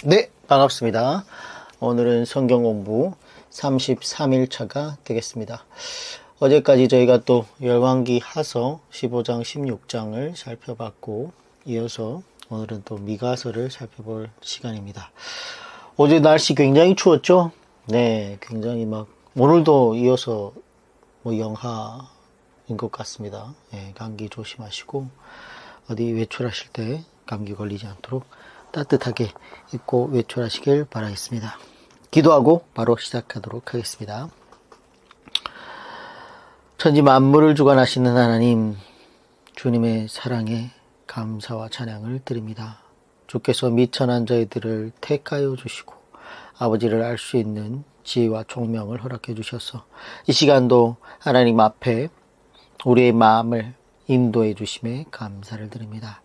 네, 반갑습니다. 오늘은 성경 공부 33일 차가 되겠습니다. 어제까지 저희가 또 열왕기 하서 15장, 16장을 살펴봤고, 이어서 오늘은 또 미가서를 살펴볼 시간입니다. 어제 날씨 굉장히 추웠죠? 네, 굉장히 오늘도 이어서 영하인 것 같습니다. 네, 감기 조심하시고, 어디 외출하실 때 감기 걸리지 않도록 따뜻하게 입고 외출하시길 바라겠습니다. 기도하고 바로 시작하도록 하겠습니다. 천지 만물을 주관하시는 하나님, 주님의 사랑에 감사와 찬양을 드립니다. 주께서 미천한 저희들을 택하여 주시고 아버지를 알 수 있는 지혜와 총명을 허락해 주셔서 이 시간도 하나님 앞에 우리의 마음을 인도해 주심에 감사를 드립니다.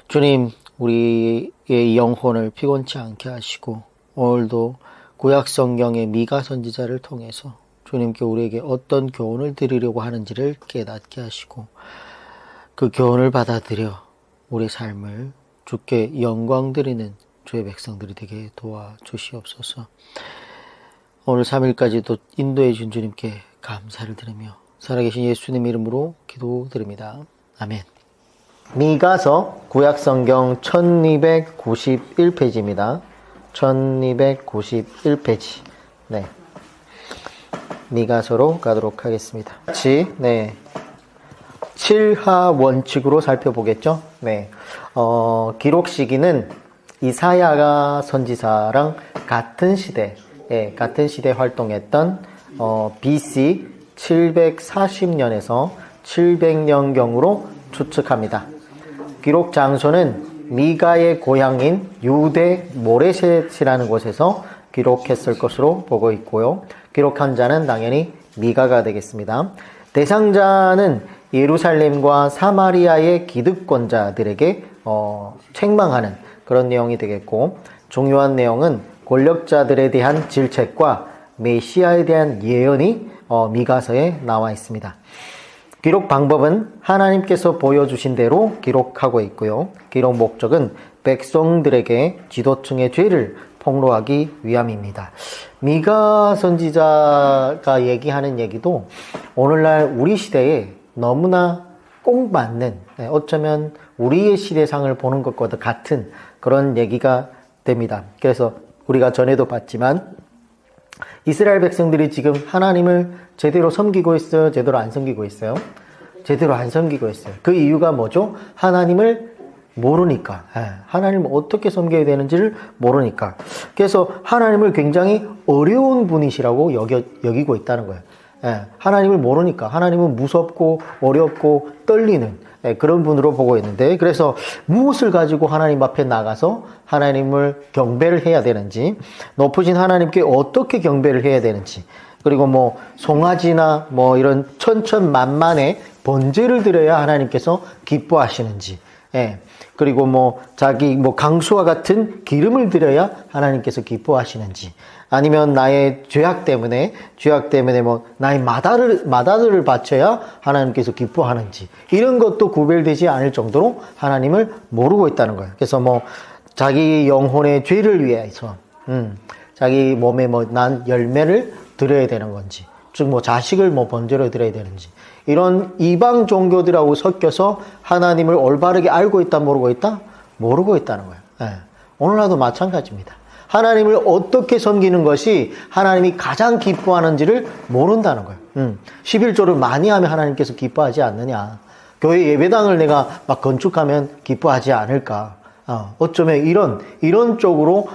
주님, 우리의 영혼을 피곤치 않게 하시고 오늘도 구약 성경의 미가 선지자를 통해서 주님께 우리에게 어떤 교훈을 드리려고 하는지를 깨닫게 하시고 그 교훈을 받아들여 우리 삶을 주께 영광 드리는 주의 백성들이 되게 도와주시옵소서. 오늘 3일까지도 인도해 준 주님께 감사를 드리며 살아계신 예수님 이름으로 기도드립니다. 아멘. 미가서 구약성경 1291페이지입니다. 1291페이지. 네. 미가서로 가도록 하겠습니다. 같이, 네. 7하 원칙으로 살펴보겠죠? 네. 기록 시기는 이사야가 선지자랑 같은 시대 활동했던, BC 740년에서 700년경으로 추측합니다. 기록 장소는 미가의 고향인 유대 모레셋이라는 곳에서 기록했을 것으로 보고 있고요. 기록한 자는 당연히 미가가 되겠습니다. 대상자는 예루살렘과 사마리아의 기득권자들에게 책망하는 그런 내용이 되겠고, 중요한 내용은 권력자들에 대한 질책과 메시아에 대한 예언이 미가서에 나와 있습니다. 기록 방법은 하나님께서 보여주신 대로 기록하고 있고요. 기록 목적은 백성들에게 지도층의 죄를 폭로하기 위함입니다. 미가 선지자가 얘기하는 얘기도 오늘날 우리 시대에 너무나 꼭 맞는, 어쩌면 우리의 시대상을 보는 것과도 같은 그런 얘기가 됩니다. 그래서 우리가 전에도 봤지만 이스라엘 백성들이 지금 하나님을 제대로 섬기고 있어요? 제대로 안 섬기고 있어요? 제대로 안 섬기고 있어요. 그 이유가 뭐죠? 하나님을 모르니까. 하나님을 어떻게 섬겨야 되는지를 모르니까. 그래서 하나님을 굉장히 어려운 분이시라고 여기고 있다는 거예요. 하나님을 모르니까. 하나님은 무섭고 어렵고 떨리는 그런 분으로 보고 있는데, 그래서 무엇을 가지고 하나님 앞에 나가서 하나님을 경배를 해야 되는지, 높으신 하나님께 어떻게 경배를 해야 되는지, 그리고 송아지나 이런 천천만만의 번제를 드려야 하나님께서 기뻐하시는지, 그리고 자기 강수와 같은 기름을 드려야 하나님께서 기뻐하시는지, 아니면 나의 죄악 때문에 나의 마다들을 바쳐야 하나님께서 기뻐하는지, 이런 것도 구별되지 않을 정도로 하나님을 모르고 있다는 거예요. 그래서 자기 영혼의 죄를 위해서 자기 몸에 난 열매를 드려야 되는 건지, 즉 자식을 번제로 드려야 되는지, 이런 이방 종교들하고 섞여서 하나님을 올바르게 알고 있다, 모르고 있다? 모르고 있다는 거예요. 오늘날도 마찬가지입니다. 하나님을 어떻게 섬기는 것이 하나님이 가장 기뻐하는지를 모른다는 거예요. 11조를 많이 하면 하나님께서 기뻐하지 않느냐. 교회 예배당을 내가 건축하면 기뻐하지 않을까. 어쩌면 이런 쪽으로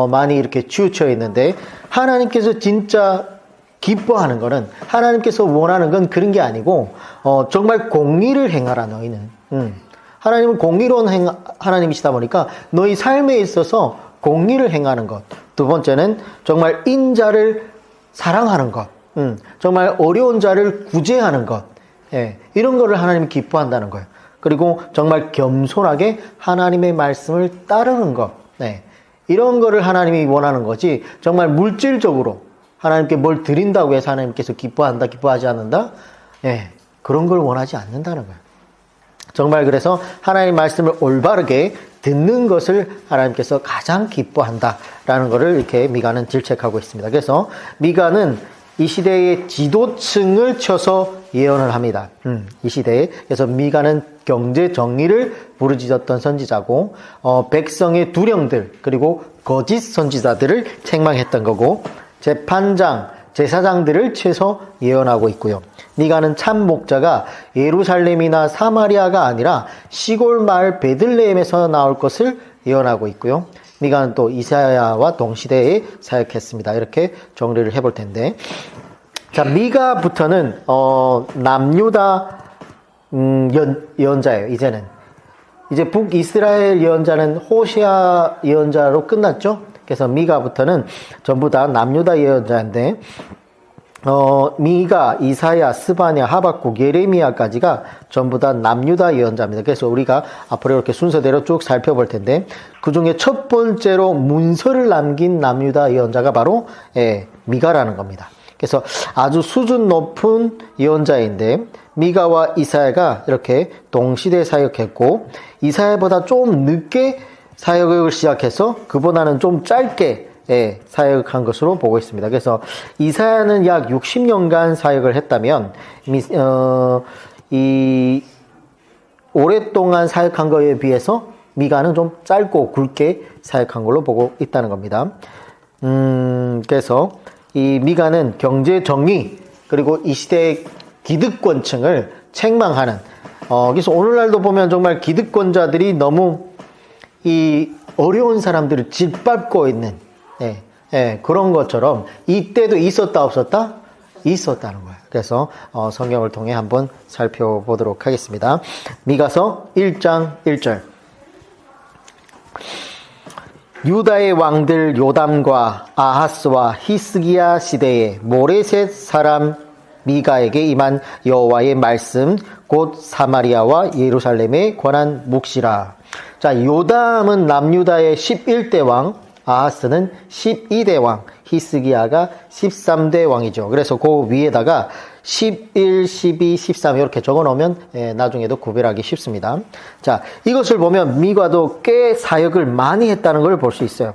많이 이렇게 치우쳐 있는데, 하나님께서 진짜 기뻐하는 거는, 하나님께서 원하는 건 그런 게 아니고 정말 공의를 행하라 너희는. 하나님은 공의로운 하나님이시다 보니까 너희 삶에 있어서 공의를 행하는 것. 두 번째는 정말 인자를 사랑하는 것. 정말 어려운 자를 구제하는 것. 이런 거를 하나님이 기뻐한다는 거예요. 그리고 정말 겸손하게 하나님의 말씀을 따르는 것. 이런 거를 하나님이 원하는 거지, 정말 물질적으로 하나님께 뭘 드린다고 해서 하나님께서 기뻐한다, 기뻐하지 않는다? 그런 걸 원하지 않는다는 거예요. 정말 그래서 하나님의 말씀을 올바르게 듣는 것을 하나님께서 가장 기뻐한다라는 것을 이렇게 미가는 질책하고 있습니다. 그래서 미가는 이 시대의 지도층을 쳐서 예언을 합니다. 이 시대에. 그래서 미가는 경제 정의를 부르짖었던 선지자고, 백성의 두령들, 그리고 거짓 선지자들을 책망했던 거고, 재판장, 제사장들을 쳐서 예언하고 있고요. 미가는 참 목자가 예루살렘이나 사마리아가 아니라 시골 마을 베들레헴에서 나올 것을 예언하고 있고요. 미가는 또 이사야와 동시대에 사역했습니다. 이렇게 정리를 해볼 텐데, 자, 미가부터는 남유다 예언자예요. 이제 북이스라엘 예언자는 호시아 예언자로 끝났죠. 그래서 미가부터는 전부 다 남유다 예언자인데, 미가, 이사야, 스바냐, 하박국, 예레미야까지가 전부 다 남유다 예언자입니다. 그래서 우리가 앞으로 이렇게 순서대로 쭉 살펴볼 텐데, 그 중에 첫 번째로 문서를 남긴 남유다 예언자가 바로 미가라는 겁니다. 그래서 아주 수준 높은 예언자인데, 미가와 이사야가 이렇게 동시대 사역했고, 이사야보다 좀 늦게 사역을 시작해서 그보다는 좀 짧게 사역한 것으로 보고 있습니다. 그래서 이사야는 약 60년간 사역을 했다면, 이 오랫동안 사역한 것에 비해서 미가는 좀 짧고 굵게 사역한 걸로 보고 있다는 겁니다. 그래서 이 미가는 경제 정의, 그리고 이 시대의 기득권층을 책망하는, 그래서 오늘날도 보면 정말 기득권자들이 너무 이 어려운 사람들을 짓밟고 있는, 그런 것처럼 이때도 있었다 없었다? 있었다는 거예요. 그래서 성경을 통해 한번 살펴보도록 하겠습니다. 미가서 1장 1절. 유다의 왕들 요담과 아하스와 히스기야 시대에 모레셋 사람 미가에게 임한 여호와의 말씀, 곧 사마리아와 예루살렘에 관한 묵시라. 자, 요담은 남유다의 11대 왕, 아하스는 12대 왕, 히스기야가 13대 왕이죠. 그래서 그 위에다가 11, 12, 13 이렇게 적어놓으면 나중에도 구별하기 쉽습니다. 자, 이것을 보면 미가도 꽤 사역을 많이 했다는 걸 볼 수 있어요.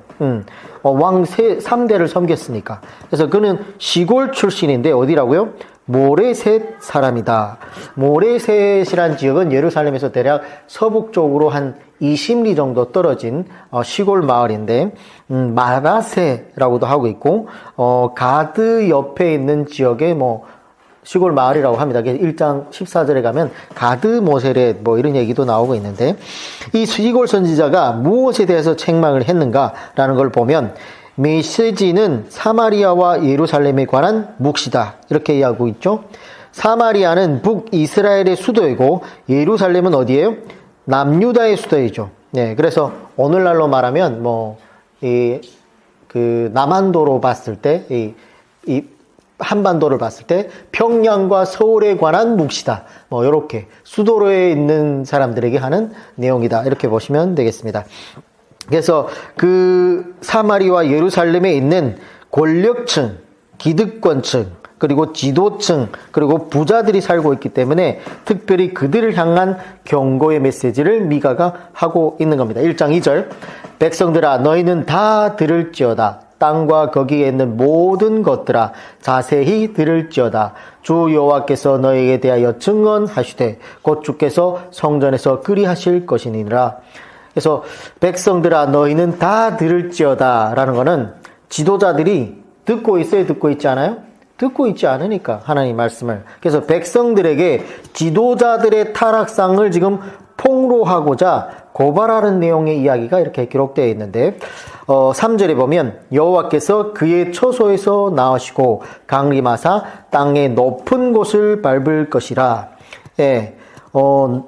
왕 3대를 섬겼으니까. 그래서 그는 시골 출신인데 어디라고요? 모레셋 사람이다. 모레셋이란 지역은 예루살렘에서 대략 서북쪽으로 한 20리 정도 떨어진 시골 마을인데, 마나세라고도 하고 있고, 가드 옆에 있는 지역에 시골 마을이라고 합니다. 1장 14절에 가면 가드 모세렛 이런 얘기도 나오고 있는데, 이 시골 선지자가 무엇에 대해서 책망을 했는가라는 걸 보면, 메시지는 사마리아와 예루살렘에 관한 묵시다, 이렇게 이야기하고 있죠. 사마리아는 북이스라엘의 수도이고 예루살렘은 어디예요? 남유다의 수도이죠. 네, 그래서 오늘날로 말하면 남한도로 봤을 때, 이 한반도를 봤을 때 평양과 서울에 관한 묵시다. 이렇게 수도로에 있는 사람들에게 하는 내용이다. 이렇게 보시면 되겠습니다. 그래서 그 사마리와 예루살렘에 있는 권력층, 기득권층, 그리고 지도층, 그리고 부자들이 살고 있기 때문에 특별히 그들을 향한 경고의 메시지를 미가가 하고 있는 겁니다. 1장 2절. 백성들아, 너희는 다 들을지어다. 땅과 거기에 있는 모든 것들아, 자세히 들을지어다. 주 여호와께서 너희에게 대하여 증언하시되 곧 주께서 성전에서 그리하실 것이니라. 그래서 백성들아, 너희는 다 들을지어다 라는 거는 지도자들이 듣고 있어요? 듣고 있지 않아요? 듣고 있지 않으니까 하나님 말씀을. 그래서 백성들에게 지도자들의 타락상을 지금 폭로하고자 고발하는 내용의 이야기가 이렇게 기록되어 있는데, 3절에 보면 여호와께서 그의 처소에서 나오시고 강림하사 땅의 높은 곳을 밟을 것이라.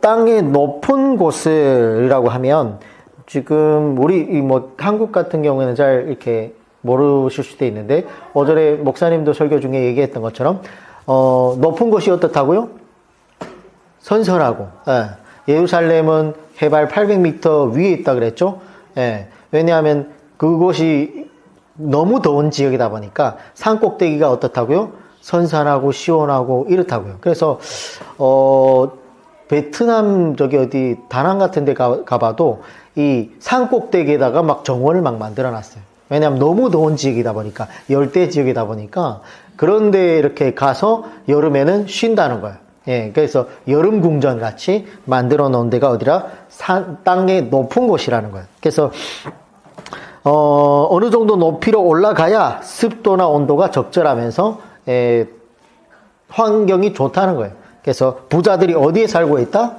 땅의 높은 곳을이라고 하면, 지금 우리 한국 같은 경우에는 잘 이렇게 모르실 수도 있는데, 어전에 목사님도 설교 중에 얘기했던 것처럼 높은 곳이 어떻다고요? 선선하고, 예루살렘은 해발 800m 위에 있다 그랬죠. 왜냐하면 그곳이 너무 더운 지역이다 보니까 산 꼭대기가 어떻다고요? 선선하고 시원하고 이렇다고요. 그래서 베트남 어디 다낭 같은 데 가봐도 이 산 꼭대기에다가 막 정원을 막 만들어 놨어요. 왜냐하면 너무 더운 지역이다 보니까, 열대 지역이다 보니까, 그런데 이렇게 가서 여름에는 쉰다는 거예요. 예, 그래서 여름 궁전 같이 만들어 놓은 데가 어디라? 땅의 높은 곳이라는 거예요. 그래서, 어느 정도 높이로 올라가야 습도나 온도가 적절하면서, 환경이 좋다는 거예요. 그래서 부자들이 어디에 살고 있다?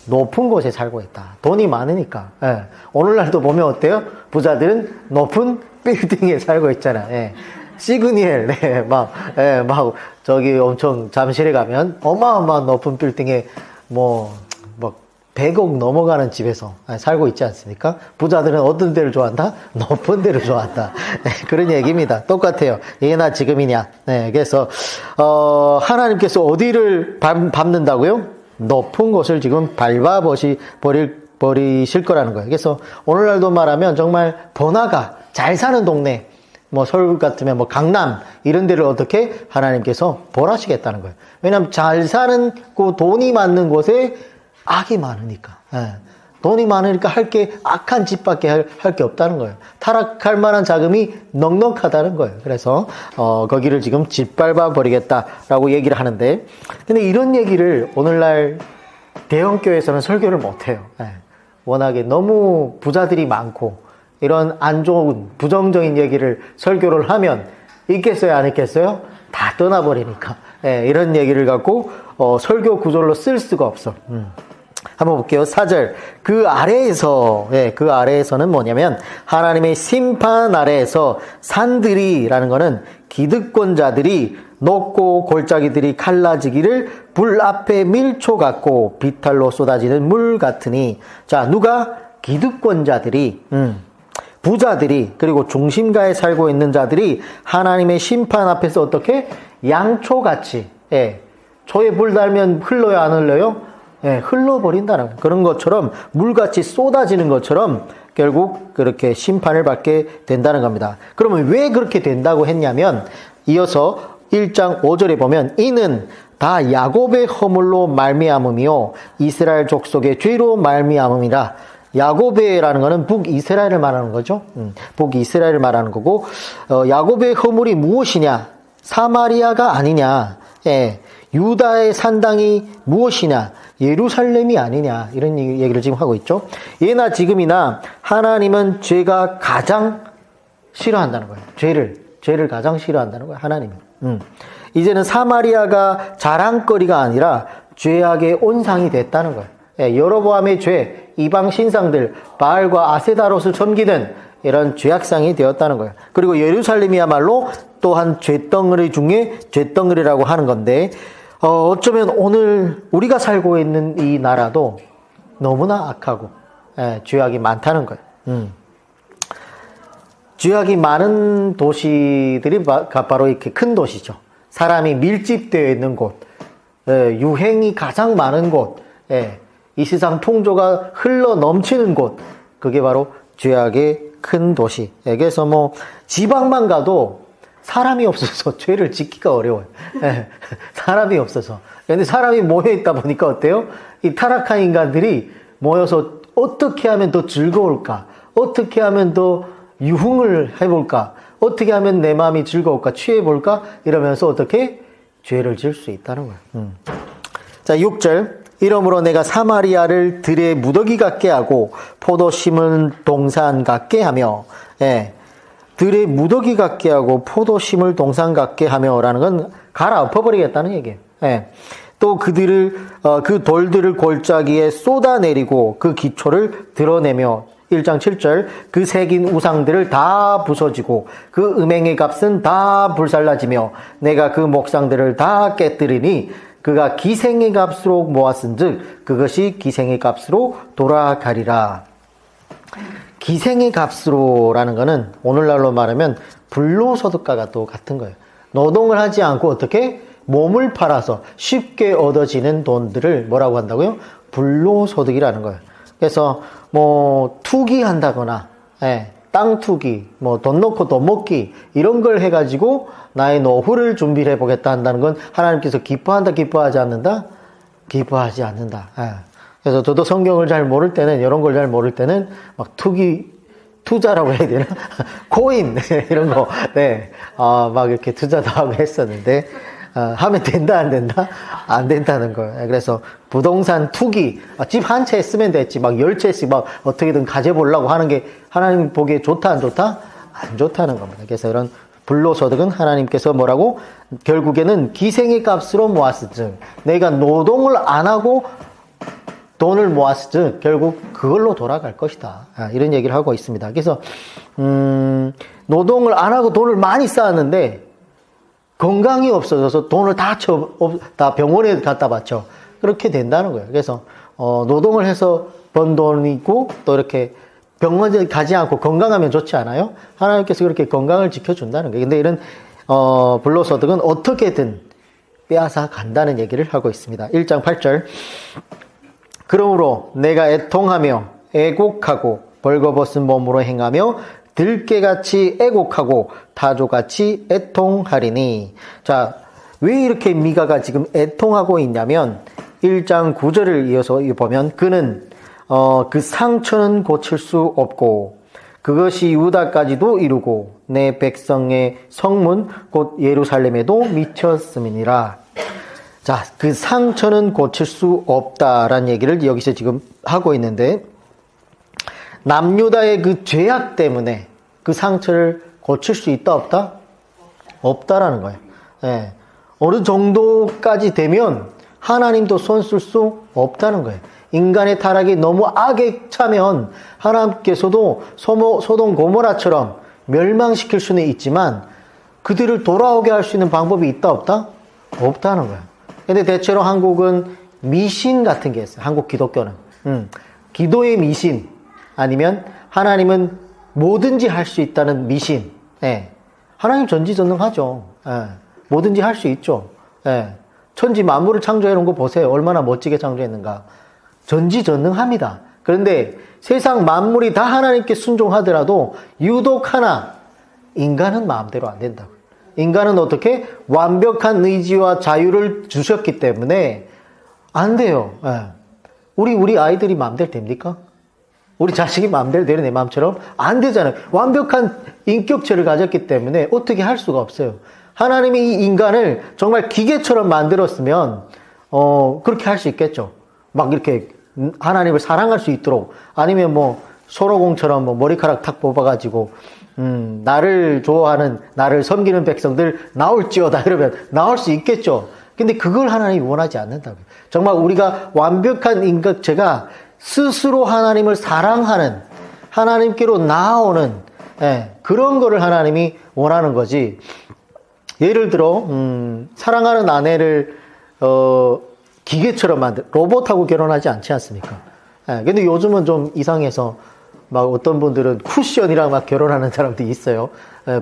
높은 곳에 살고 있다. 돈이 많으니까. 예. 오늘날도 보면 어때요? 부자들은 높은 빌딩에 살고 있잖아. 예. 시그니엘, 네, 막 저기 엄청 잠실에 가면 어마어마한 높은 빌딩에 막 100억 넘어가는 집에서 살고 있지 않습니까? 부자들은 어떤 데를 좋아한다? 높은 데를 좋아한다. 네, 그런 얘기입니다. 똑같아요. 예나 지금이냐. 네, 그래서, 하나님께서 어디를 밟는다고요? 높은 곳을 지금 버리실 거라는 거예요. 그래서 오늘날도 말하면 정말 번화가, 잘 사는 동네, 서울 같으면 강남, 이런 데를 어떻게 하나님께서 벌하시겠다는 거예요. 왜냐하면 잘 사는 돈이 많은 곳에 악이 많으니까. 예. 돈이 많으니까 악한 집밖에 할 게 없다는 거예요. 타락할 만한 자금이 넉넉하다는 거예요. 그래서, 거기를 지금 짓밟아 버리겠다라고 얘기를 하는데, 근데 이런 얘기를 오늘날 대형교회에서는 설교를 못 해요. 예. 워낙에 너무 부자들이 많고, 이런 안 좋은, 부정적인 얘기를 설교를 하면, 있겠어요, 안 있겠어요? 다 떠나버리니까. 예, 이런 얘기를 갖고, 설교 구절로 쓸 수가 없어. 한번 볼게요. 4절. 그 아래에서는 뭐냐면, 하나님의 심판 아래에서 산들이라는 거는 기득권자들이 높고 골짜기들이 갈라지기를 불 앞에 밀초 같고 비탈로 쏟아지는 물 같으니. 자, 누가? 기득권자들이, 부자들이, 그리고 중심가에 살고 있는 자들이 하나님의 심판 앞에서 어떻게? 양초같이, 초에 불 달면 흘러요, 안 흘러요? 흘러버린다는 그런 것처럼, 물같이 쏟아지는 것처럼 결국 그렇게 심판을 받게 된다는 겁니다. 그러면 왜 그렇게 된다고 했냐면, 이어서 1장 5절에 보면, 이는 다 야곱의 허물로 말미암음이요 이스라엘 족속의 죄로 말미암음이라. 야곱의라는 거는 북이스라엘을 말하는 거죠. 북이스라엘을 말하는 거고, 야곱의 허물이 무엇이냐? 사마리아가 아니냐? 유다의 산당이 무엇이냐? 예루살렘이 아니냐? 이런 얘기를 지금 하고 있죠. 예나 지금이나 하나님은 죄가 가장 싫어한다는 거예요. 죄를 가장 싫어한다는 거예요. 하나님은. 이제는 사마리아가 자랑거리가 아니라 죄악의 온상이 됐다는 거예요. 여로보암의 죄, 이방 신상들, 바알과 아세다롯을 섬기는 이런 죄악상이 되었다는 거예요. 그리고 예루살렘이야말로 또한 죄덩어리 중에 죄덩어리라고 하는 건데, 어쩌면 오늘 우리가 살고 있는 이 나라도 너무나 악하고, 죄악이 많다는 거예요. 죄악이 많은 도시들이 바로 이렇게 큰 도시죠. 사람이 밀집되어 있는 곳, 유행이 가장 많은 곳, 이 세상 풍조가 흘러 넘치는 곳, 그게 바로 죄악의 큰 도시. 그래서 지방만 가도 사람이 없어서 죄를 짓기가 어려워요. 사람이 없어서. 근데 사람이 모여있다 보니까 어때요? 이 타락한 인간들이 모여서 어떻게 하면 더 즐거울까? 어떻게 하면 더 유흥을 해볼까? 어떻게 하면 내 마음이 즐거울까? 취해볼까? 이러면서 어떻게? 죄를 지을 수 있다는 거예요. 자, 6절. 이러므로 내가 사마리아를 들의 무더기 같게 하고 포도 심은 동산 같게 하며, 들의 무더기 같게 하고 포도 심을 동산 같게 하며라는 건 갈아엎어버리겠다는 얘기예요. 또 그 돌들을 골짜기에 쏟아내리고 그 기초를 드러내며, 1장 7절. 그 새긴 우상들을 다 부서지고 그 음행의 값은 다 불살라지며 내가 그 목상들을 다 깨뜨리니 그가 기생의 값으로 모았은즉 그것이 기생의 값으로 돌아가리라. 기생의 값으로라는 거는 오늘날로 말하면 불로소득과가 또 같은 거예요. 노동을 하지 않고 어떻게? 몸을 팔아서 쉽게 얻어지는 돈들을 뭐라고 한다고요? 불로소득이라는 거예요. 그래서 투기한다거나, 땅 투기, 돈 넣고 돈 먹기, 이런 걸 해가지고 나의 노후를 준비를 해보겠다 한다는 건 하나님께서 기뻐한다, 기뻐하지 않는다? 기뻐하지 않는다. 그래서 저도 성경을 잘 모를 때는, 이런 걸 잘 모를 때는 막 투자라고 해야 되나? 코인, 이런 거, 네. 막 이렇게 투자도 하고 했었는데, 하면 된다, 안 된다? 안 된다는 거예요. 그래서 부동산 투기, 집 한 채 쓰면 됐지, 막 10채씩 막 어떻게든 가져보려고 하는 게 하나님 보기에 좋다, 안 좋다? 안 좋다는 겁니다. 그래서 이런 불로소득은 하나님께서 뭐라고? 결국에는 기생의 값으로 모았을즉, 내가 노동을 안 하고 돈을 모았을즉 결국 그걸로 돌아갈 것이다. 이런 얘기를 하고 있습니다. 그래서 노동을 안 하고 돈을 많이 쌓았는데 건강이 없어져서 돈을 다 병원에 갖다 바쳐. 그렇게 된다는 거예요. 그래서 노동을 해서 번 돈이 있고 또 이렇게 병원에 가지 않고 건강하면 좋지 않아요? 하나님께서 그렇게 건강을 지켜준다는 거예요. 근데 이런 불로소득은 어떻게든 빼앗아 간다는 얘기를 하고 있습니다. 1장 8절. 그러므로 내가 애통하며 애곡하고 벌거벗은 몸으로 행하며 들깨같이 애곡하고 타조같이 애통하리니. 자, 왜 이렇게 미가가 지금 애통하고 있냐면 1장 9절을 이어서 보면 그는 그 상처는 고칠 수 없고 그것이 유다까지도 이루고 내 백성의 성문 곧 예루살렘에도 미쳤음이니라. 자, 그 상처는 고칠 수 없다라는 얘기를 여기서 지금 하고 있는데, 남유다의 그 죄악 때문에 그 상처를 고칠 수 있다, 없다? 없다라는 거예요. 예. 어느 정도까지 되면 하나님도 손 쓸 수 없다는 거예요. 인간의 타락이 너무 악에 차면 하나님께서도 소돔 고모라처럼 멸망시킬 수는 있지만 그들을 돌아오게 할 수 있는 방법이 있다, 없다? 없다는 거예요. 근데 대체로 한국은 미신 같은 게 있어요. 한국 기독교는. 기도의 미신, 아니면 하나님은 뭐든지 할 수 있다는 미신. 예. 하나님 전지전능하죠. 예. 뭐든지 할 수 있죠. 예. 천지 만물을 창조해 놓은 거 보세요. 얼마나 멋지게 창조했는가. 전지전능합니다. 그런데 세상 만물이 다 하나님께 순종하더라도 유독 하나, 인간은 마음대로 안 된다고. 인간은 어떻게? 완벽한 의지와 자유를 주셨기 때문에 안 돼요. 예. 우리 아이들이 마음대로 됩니까? 우리 자식이 마음대로 되는 내 마음처럼 안 되잖아요. 완벽한 인격체를 가졌기 때문에 어떻게 할 수가 없어요. 하나님이 이 인간을 정말 기계처럼 만들었으면 그렇게 할 수 있겠죠. 막 이렇게 하나님을 사랑할 수 있도록, 아니면 뭐 소로공처럼 뭐 머리카락 탁 뽑아가지고 나를 좋아하는, 나를 섬기는 백성들 나올지어다 이러면 나올 수 있겠죠. 근데 그걸 하나님이 원하지 않는다고요. 정말 우리가 완벽한 인격체가 스스로 하나님을 사랑하는, 하나님께로 나아오는, 그런 거를 하나님이 원하는 거지. 예를 들어 사랑하는 아내를 기계처럼 로봇하고 결혼하지 않지 않습니까? 근데 요즘은 좀 이상해서 막 어떤 분들은 쿠션이랑 막 결혼하는 사람들이 있어요.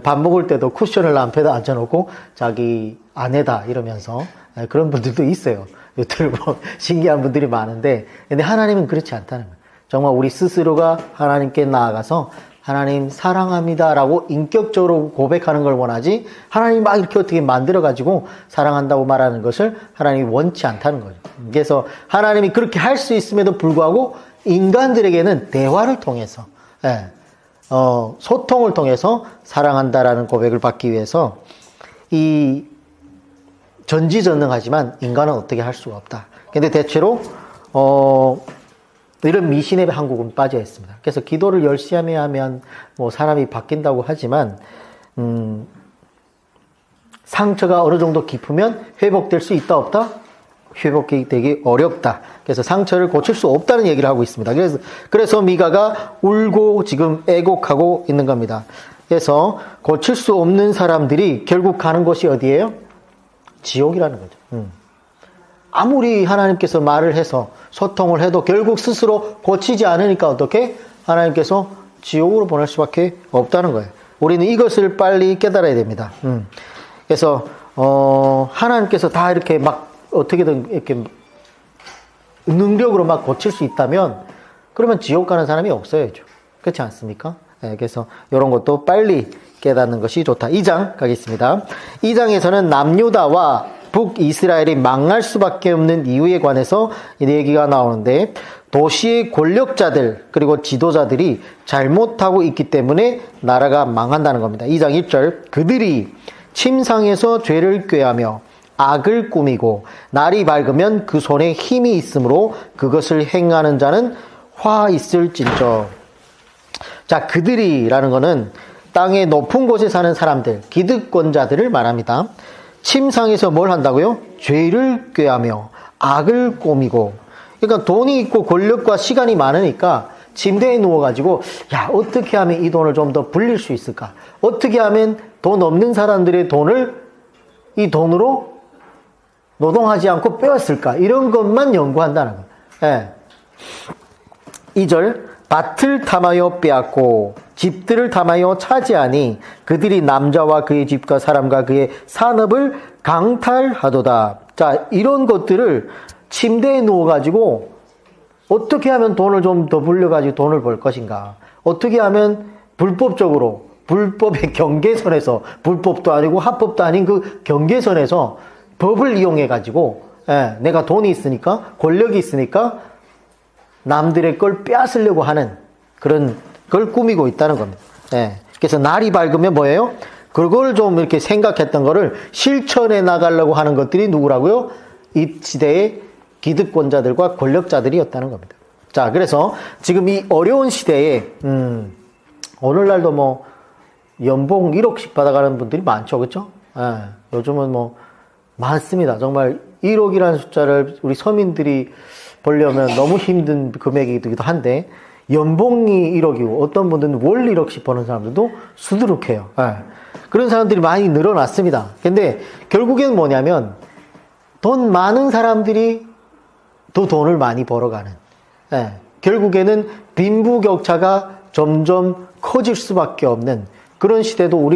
밥 먹을 때도 쿠션을 남편에다 앉혀놓고 자기 아내다 이러면서 그런 분들도 있어요. 유튜브 신기한 분들이 많은데, 근데 하나님은 그렇지 않다는 거예요. 정말 우리 스스로가 하나님께 나아가서 하나님 사랑합니다라고 인격적으로 고백하는 걸 원하지, 하나님 막 이렇게 어떻게 만들어가지고 사랑한다고 말하는 것을 하나님이 원치 않다는 거죠. 그래서 하나님이 그렇게 할 수 있음에도 불구하고 인간들에게는 대화를 통해서, 소통을 통해서 사랑한다라는 고백을 받기 위해서 이 전지전능하지만 인간은 어떻게 할 수가 없다. 근데 대체로 이런 미신에 한국은 빠져 있습니다. 그래서 기도를 열심히 하면 뭐 사람이 바뀐다고 하지만 상처가 어느 정도 깊으면 회복될 수 있다, 없다? 회복이 되기 어렵다. 그래서 상처를 고칠 수 없다는 얘기를 하고 있습니다. 그래서 미가가 울고 지금 애곡하고 있는 겁니다. 그래서 고칠 수 없는 사람들이 결국 가는 곳이 어디예요? 지옥이라는 거죠. 아무리 하나님께서 말을 해서 소통을 해도 결국 스스로 고치지 않으니까 어떻게? 하나님께서 지옥으로 보낼 수밖에 없다는 거예요. 우리는 이것을 빨리 깨달아야 됩니다. 그래서 하나님께서 다 이렇게 막 어떻게든 이렇게 능력으로 막 고칠 수 있다면 그러면 지옥 가는 사람이 없어요. 그렇지 않습니까? 그래서 이런 것도 빨리 깨닫는 것이 좋다. 2장 가겠습니다. 2장에서는 남유다와 북이스라엘이 망할 수밖에 없는 이유에 관해서 이 얘기가 나오는데, 도시의 권력자들 그리고 지도자들이 잘못하고 있기 때문에 나라가 망한다는 겁니다. 2장 1절, 그들이 침상에서 죄를 꾀하며 악을 꾸미고 날이 밝으면 그 손에 힘이 있으므로 그것을 행하는 자는 화 있을진저. 자, 그들이라는 거는 땅의 높은 곳에 사는 사람들, 기득권자들을 말합니다. 침상에서 뭘 한다고요? 죄를 꾀하며 악을 꾸미고. 그러니까 돈이 있고 권력과 시간이 많으니까 침대에 누워가지고, 야, 어떻게 하면 이 돈을 좀 더 불릴 수 있을까? 어떻게 하면 돈 없는 사람들의 돈을 이 돈으로 노동하지 않고 빼앗을까? 이런 것만 연구한다는 거예요. 예. 2절, 밭을 탐하여 빼앗고 집들을 탐하여 차지하니 그들이 남자와 그의 집과 사람과 그의 산업을 강탈하도다. 자, 이런 것들을 침대에 누워가지고 어떻게 하면 돈을 좀 더 불려가지고 돈을 벌 것인가? 어떻게 하면 불법적으로, 불법의 경계선에서, 불법도 아니고 합법도 아닌 그 경계선에서 법을 이용해가지고, 내가 돈이 있으니까, 권력이 있으니까 남들의 걸 빼앗으려고 하는 그런 걸 꾸미고 있다는 겁니다. 그래서 날이 밝으면 뭐예요? 그걸 좀 이렇게 생각했던 거를 실천해 나가려고 하는 것들이 누구라고요? 이 시대의 기득권자들과 권력자들이었다는 겁니다. 자, 그래서 지금 이 어려운 시대에 오늘날도 뭐 연봉 1억씩 받아가는 분들이 많죠, 그렇죠? 요즘은 뭐 많습니다. 정말 1억이라는 숫자를 우리 서민들이 벌려면 너무 힘든 금액이기도 한데, 연봉이 1억이고 어떤 분들은 월 1억씩 버는 사람들도 수두룩해요. 그런 사람들이 많이 늘어났습니다. 근데 결국엔 뭐냐면 돈 많은 사람들이 더 돈을 많이 벌어가는, 결국에는 빈부격차가 점점 커질 수밖에 없는 그런 시대도,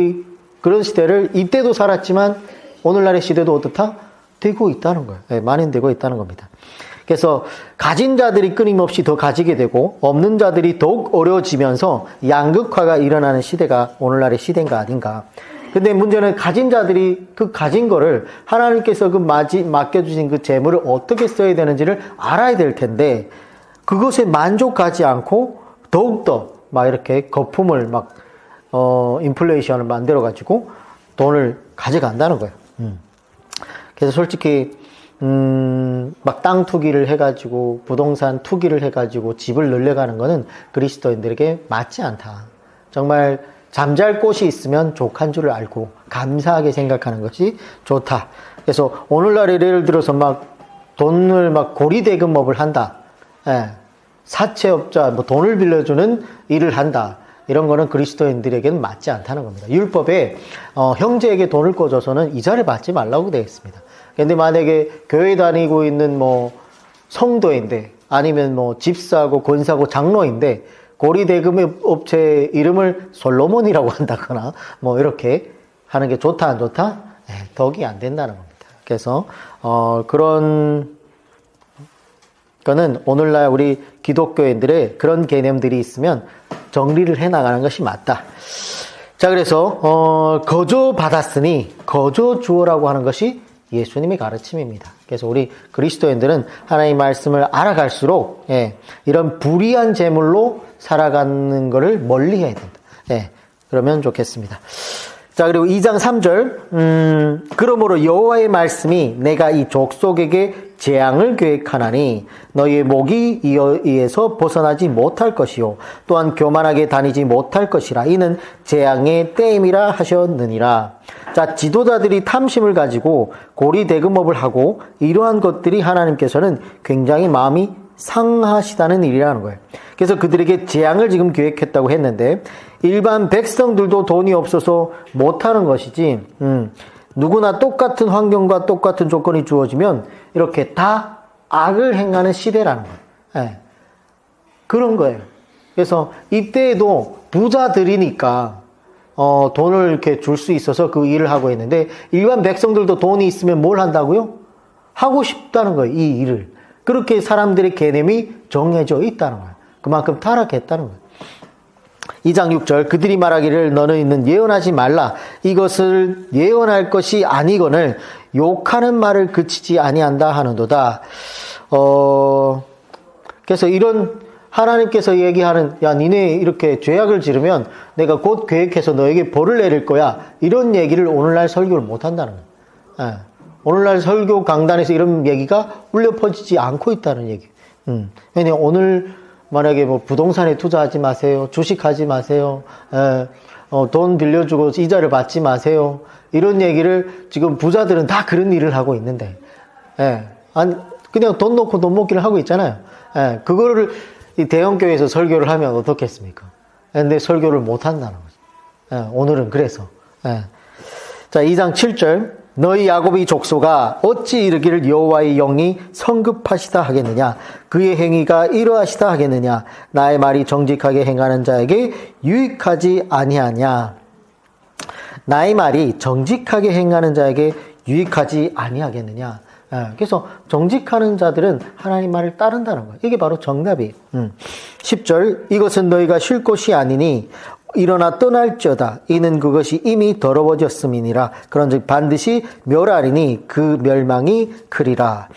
그런 시대를 이때도 살았지만 오늘날의 시대도 어떻다? 되고 있다는 거예요. 만연되고 있다는 겁니다. 그래서 가진 자들이 끊임없이 더 가지게 되고 없는 자들이 더욱 어려워지면서 양극화가 일어나는 시대가 오늘날의 시대인가 아닌가. 근데 문제는 가진 자들이 그 가진 거를 하나님께서 그 맡겨주신 그 재물을 어떻게 써야 되는지를 알아야 될 텐데, 그것에 만족하지 않고 더욱더 막 이렇게 거품을 인플레이션을 만들어가지고 돈을 가져간다는 거예요. 그래서 솔직히 막 땅 투기를 해가지고 부동산 투기를 해가지고 집을 늘려가는 거는 그리스도인들에게 맞지 않다. 정말 잠잘 곳이 있으면 족한 줄을 알고 감사하게 생각하는 것이 좋다. 그래서 오늘날 예를 들어서 막 돈을 막 고리대금업을 한다. 사채업자, 뭐 돈을 빌려주는 일을 한다. 이런 거는 그리스도인들에게는 맞지 않다는 겁니다. 율법에 형제에게 돈을 꿔줘서는 이자를 받지 말라고 되어 있습니다. 근데 만약에 교회 다니고 있는 뭐 성도인데, 아니면 뭐 집사고 권사고 장로인데 고리대금 업체 이름을 솔로몬이라고 한다거나 뭐 이렇게 하는 게 좋다 안 좋다? 덕이 안 된다는 겁니다. 그래서 그런 거는 오늘날 우리 기독교인들의 그런 개념들이 있으면 정리를 해 나가는 것이 맞다. 자, 그래서 거저 받았으니 거저 주어라고 하는 것이 예수님의 가르침입니다. 그래서 우리 그리스도인들은 하나님의 말씀을 알아갈수록 이런 불의한 재물로 살아가는 것을 멀리해야 된다. 그러면 좋겠습니다. 자, 그리고 2장 3절, 그러므로 여호와의 말씀이 내가 이 족속에게 재앙을 계획하나니 너희의 목이 이에서 벗어나지 못할 것이요 또한 교만하게 다니지 못할 것이라. 이는 재앙의 때임이라 하셨느니라. 자, 지도자들이 탐심을 가지고 고리대금업을 하고 이러한 것들이 하나님께서는 굉장히 마음이 상하시다는 일이라는 거예요. 그래서 그들에게 재앙을 지금 계획했다고 했는데, 일반 백성들도 돈이 없어서 못하는 것이지, 누구나 똑같은 환경과 똑같은 조건이 주어지면 이렇게 다 악을 행하는 시대라는 거예요. 그런 거예요. 그래서 이때에도 부자들이니까 돈을 이렇게 줄 수 있어서 그 일을 하고 있는데, 일반 백성들도 돈이 있으면 뭘 한다고요? 하고 싶다는 거예요, 이 일을. 그렇게 사람들의 개념이 정해져 있다는 거예요. 그만큼 타락했다는 거예요. 2장 6절 그들이 말하기를 너는 있는 예언하지 말라. 이것을 예언할 것이 아니거늘 욕하는 말을 그치지 아니한다 하는도다. 그래서 이런 하나님께서 얘기하는 야 니네 이렇게 죄악을 지르면 내가 곧 계획해서 너에게 벌을 내릴 거야. 이런 얘기를 오늘날 설교를 못한다는 거예요. 예. 오늘날 설교 강단에서 이런 얘기가 울려 퍼지지 않고 있다는 얘기. 왜냐면 오늘 만약에 뭐 부동산에 투자하지 마세요. 주식하지 마세요. 돈 빌려주고 이자를 받지 마세요. 이런 얘기를 지금 부자들은 다 그런 일을 하고 있는데, 그냥 돈 놓고 돈 먹기를 하고 있잖아요. 그거를 이 대형교회에서 설교를 하면 어떻겠습니까? 근데 설교를 못 한다는 거죠. 오늘은 그래서. 자, 2장 7절. 너희 야곱의 족속아 어찌 이르기를 여호와의 영이 성급하시다 하겠느냐 그의 행위가 이러하시다 하겠느냐 나의 말이 정직하게 행하는 자에게 유익하지 아니하냐 나의 말이 정직하게 행하는 자에게 유익하지 아니하겠느냐. 그래서 정직하는 자들은 하나님 말을 따른다는 거예요. 이게 바로 정답이에요. 10절 이것은 너희가 쉴 곳이 아니니 일어나 떠날지어다. 이는 그것이 이미 더러워졌음이니라. 그런즉 반드시 멸하리니 그 멸망이 크리라.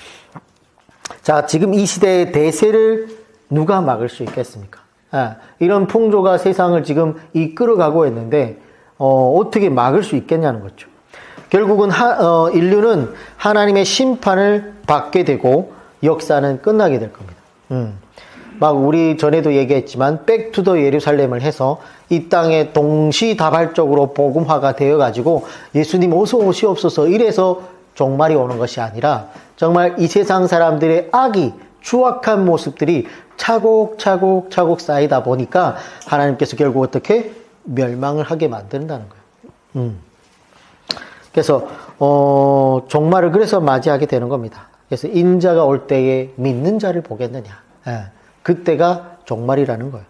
자, 지금 이 시대의 대세를 누가 막을 수 있겠습니까? 이런 풍조가 세상을 지금 이끌어가고 있는데 어떻게 막을 수 있겠냐는 거죠. 결국은 인류는 하나님의 심판을 받게 되고 역사는 끝나게 될 겁니다. 막 우리 전에도 얘기했지만 백투더 예루살렘을 해서 이 땅에 동시다발적으로 복음화가 되어가지고 예수님 어서 오시옵소서 이래서 종말이 오는 것이 아니라 정말 이 세상 사람들의 악이 추악한 모습들이 차곡차곡 쌓이다 보니까 하나님께서 결국 어떻게 멸망을 하게 만든다는 거예요. 그래서 종말을 그래서 맞이하게 되는 겁니다. 그래서 인자가 올 때에 믿는 자를 보겠느냐. 그때가 종말이라는 거예요.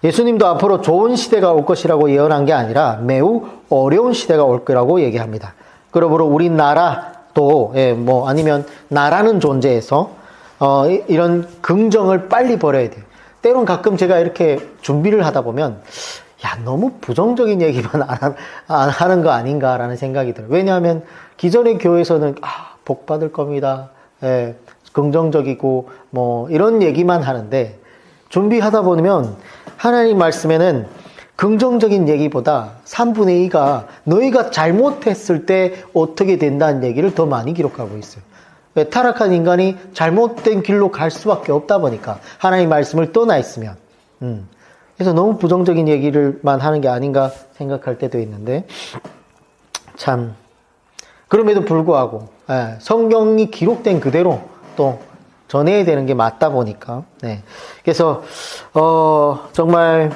예수님도 앞으로 좋은 시대가 올 것이라고 예언한 게 아니라 매우 어려운 시대가 올 거라고 얘기합니다. 그러므로 우리나라도 아니면 나라는 존재에서 이런 긍정을 빨리 버려야 돼요. 때론 가끔 제가 이렇게 준비를 하다 보면 야 너무 부정적인 얘기만 안 하는 거 아닌가라는 생각이 들어요. 왜냐하면 기존의 교회에서는 복 받을 겁니다. 긍정적이고 이런 얘기만 하는데 준비하다 보면 하나님 말씀에는 긍정적인 얘기보다 3분의 2가 너희가 잘못했을 때 어떻게 된다는 얘기를 더 많이 기록하고 있어요. 타락한 인간이 잘못된 길로 갈 수밖에 없다 보니까 하나님 말씀을 떠나 있으면 그래서 너무 부정적인 얘기를만 하는 게 아닌가 생각할 때도 있는데 참 그럼에도 불구하고 성경이 기록된 그대로 또 전해야 되는 게 맞다 보니까 그래서 정말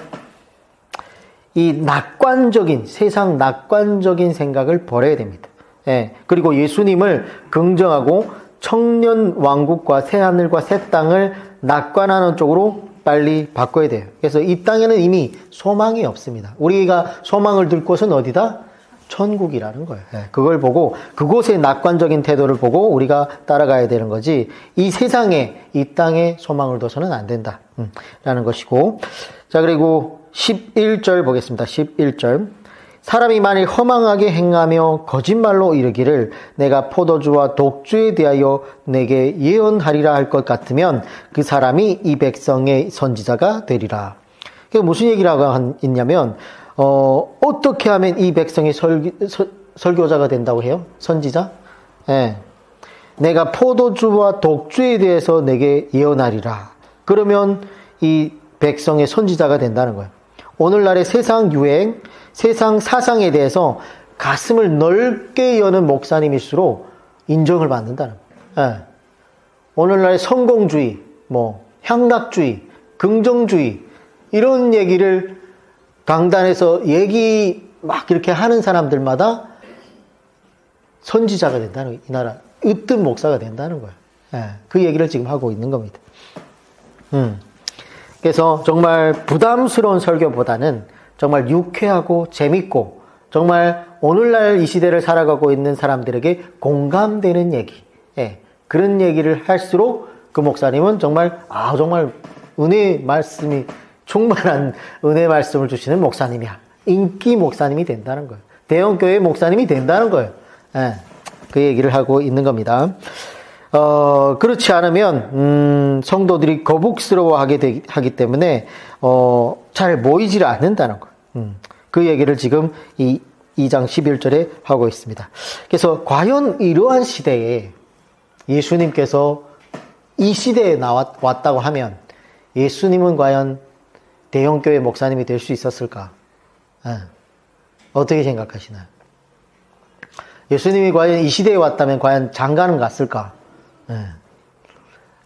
이 낙관적인 세상 낙관적인 생각을 버려야 됩니다. 그리고 예수님을 긍정하고 청년 왕국과 새 하늘과 새 땅을 낙관하는 쪽으로 빨리 바꿔야 돼요. 그래서 이 땅에는 이미 소망이 없습니다. 우리가 소망을 둘 곳은 어디다? 천국이라는 거예요. 그걸 보고 그곳의 낙관적인 태도를 보고 우리가 따라가야 되는 거지 이 세상에 이 땅에 소망을 둬서는 안 된다 라는 것이고 자 그리고 11절 보겠습니다. 11절 사람이 만일 허망하게 행하며 거짓말로 이르기를 내가 포도주와 독주에 대하여 내게 예언하리라 할 것 같으면 그 사람이 이 백성의 선지자가 되리라. 그게 무슨 얘기를 하고 있냐면 어떻게 하면 이 백성이 설교자가 된다고 해요? 선지자? 내가 포도주와 독주에 대해서 내게 예언하리라. 그러면 이 백성의 선지자가 된다는 거예요. 오늘날의 세상 유행, 세상 사상에 대해서 가슴을 넓게 여는 목사님일수록 인정을 받는다는 거예요. 오늘날의 성공주의, 향락주의, 긍정주의 이런 얘기를 강단에서 얘기 막 이렇게 하는 사람들마다 선지자가 된다는 거예요. 이 나라 으뜸 목사가 된다는 거예요. 그 얘기를 지금 하고 있는 겁니다. 그래서 정말 부담스러운 설교보다는 정말 유쾌하고 재밌고 정말 오늘날 이 시대를 살아가고 있는 사람들에게 공감되는 얘기 그런 얘기를 할수록 그 목사님은 정말 정말 은혜의 말씀이 충만한 은혜 말씀을 주시는 목사님이야. 인기 목사님이 된다는 거예요. 대형교회 목사님이 된다는 거예요. 예, 그 얘기를 하고 있는 겁니다. 그렇지 않으면 성도들이 거북스러워하게 하기 때문에 잘 모이지를 않는다는 거예요. 그 얘기를 지금 이 2장 11절에 하고 있습니다. 그래서 과연 이러한 시대에 예수님께서 이 시대에 왔다고 하면 예수님은 과연 대형교회 목사님이 될 수 있었을까? 어떻게 생각하시나요? 예수님이 과연 이 시대에 왔다면 과연 장가는 갔을까?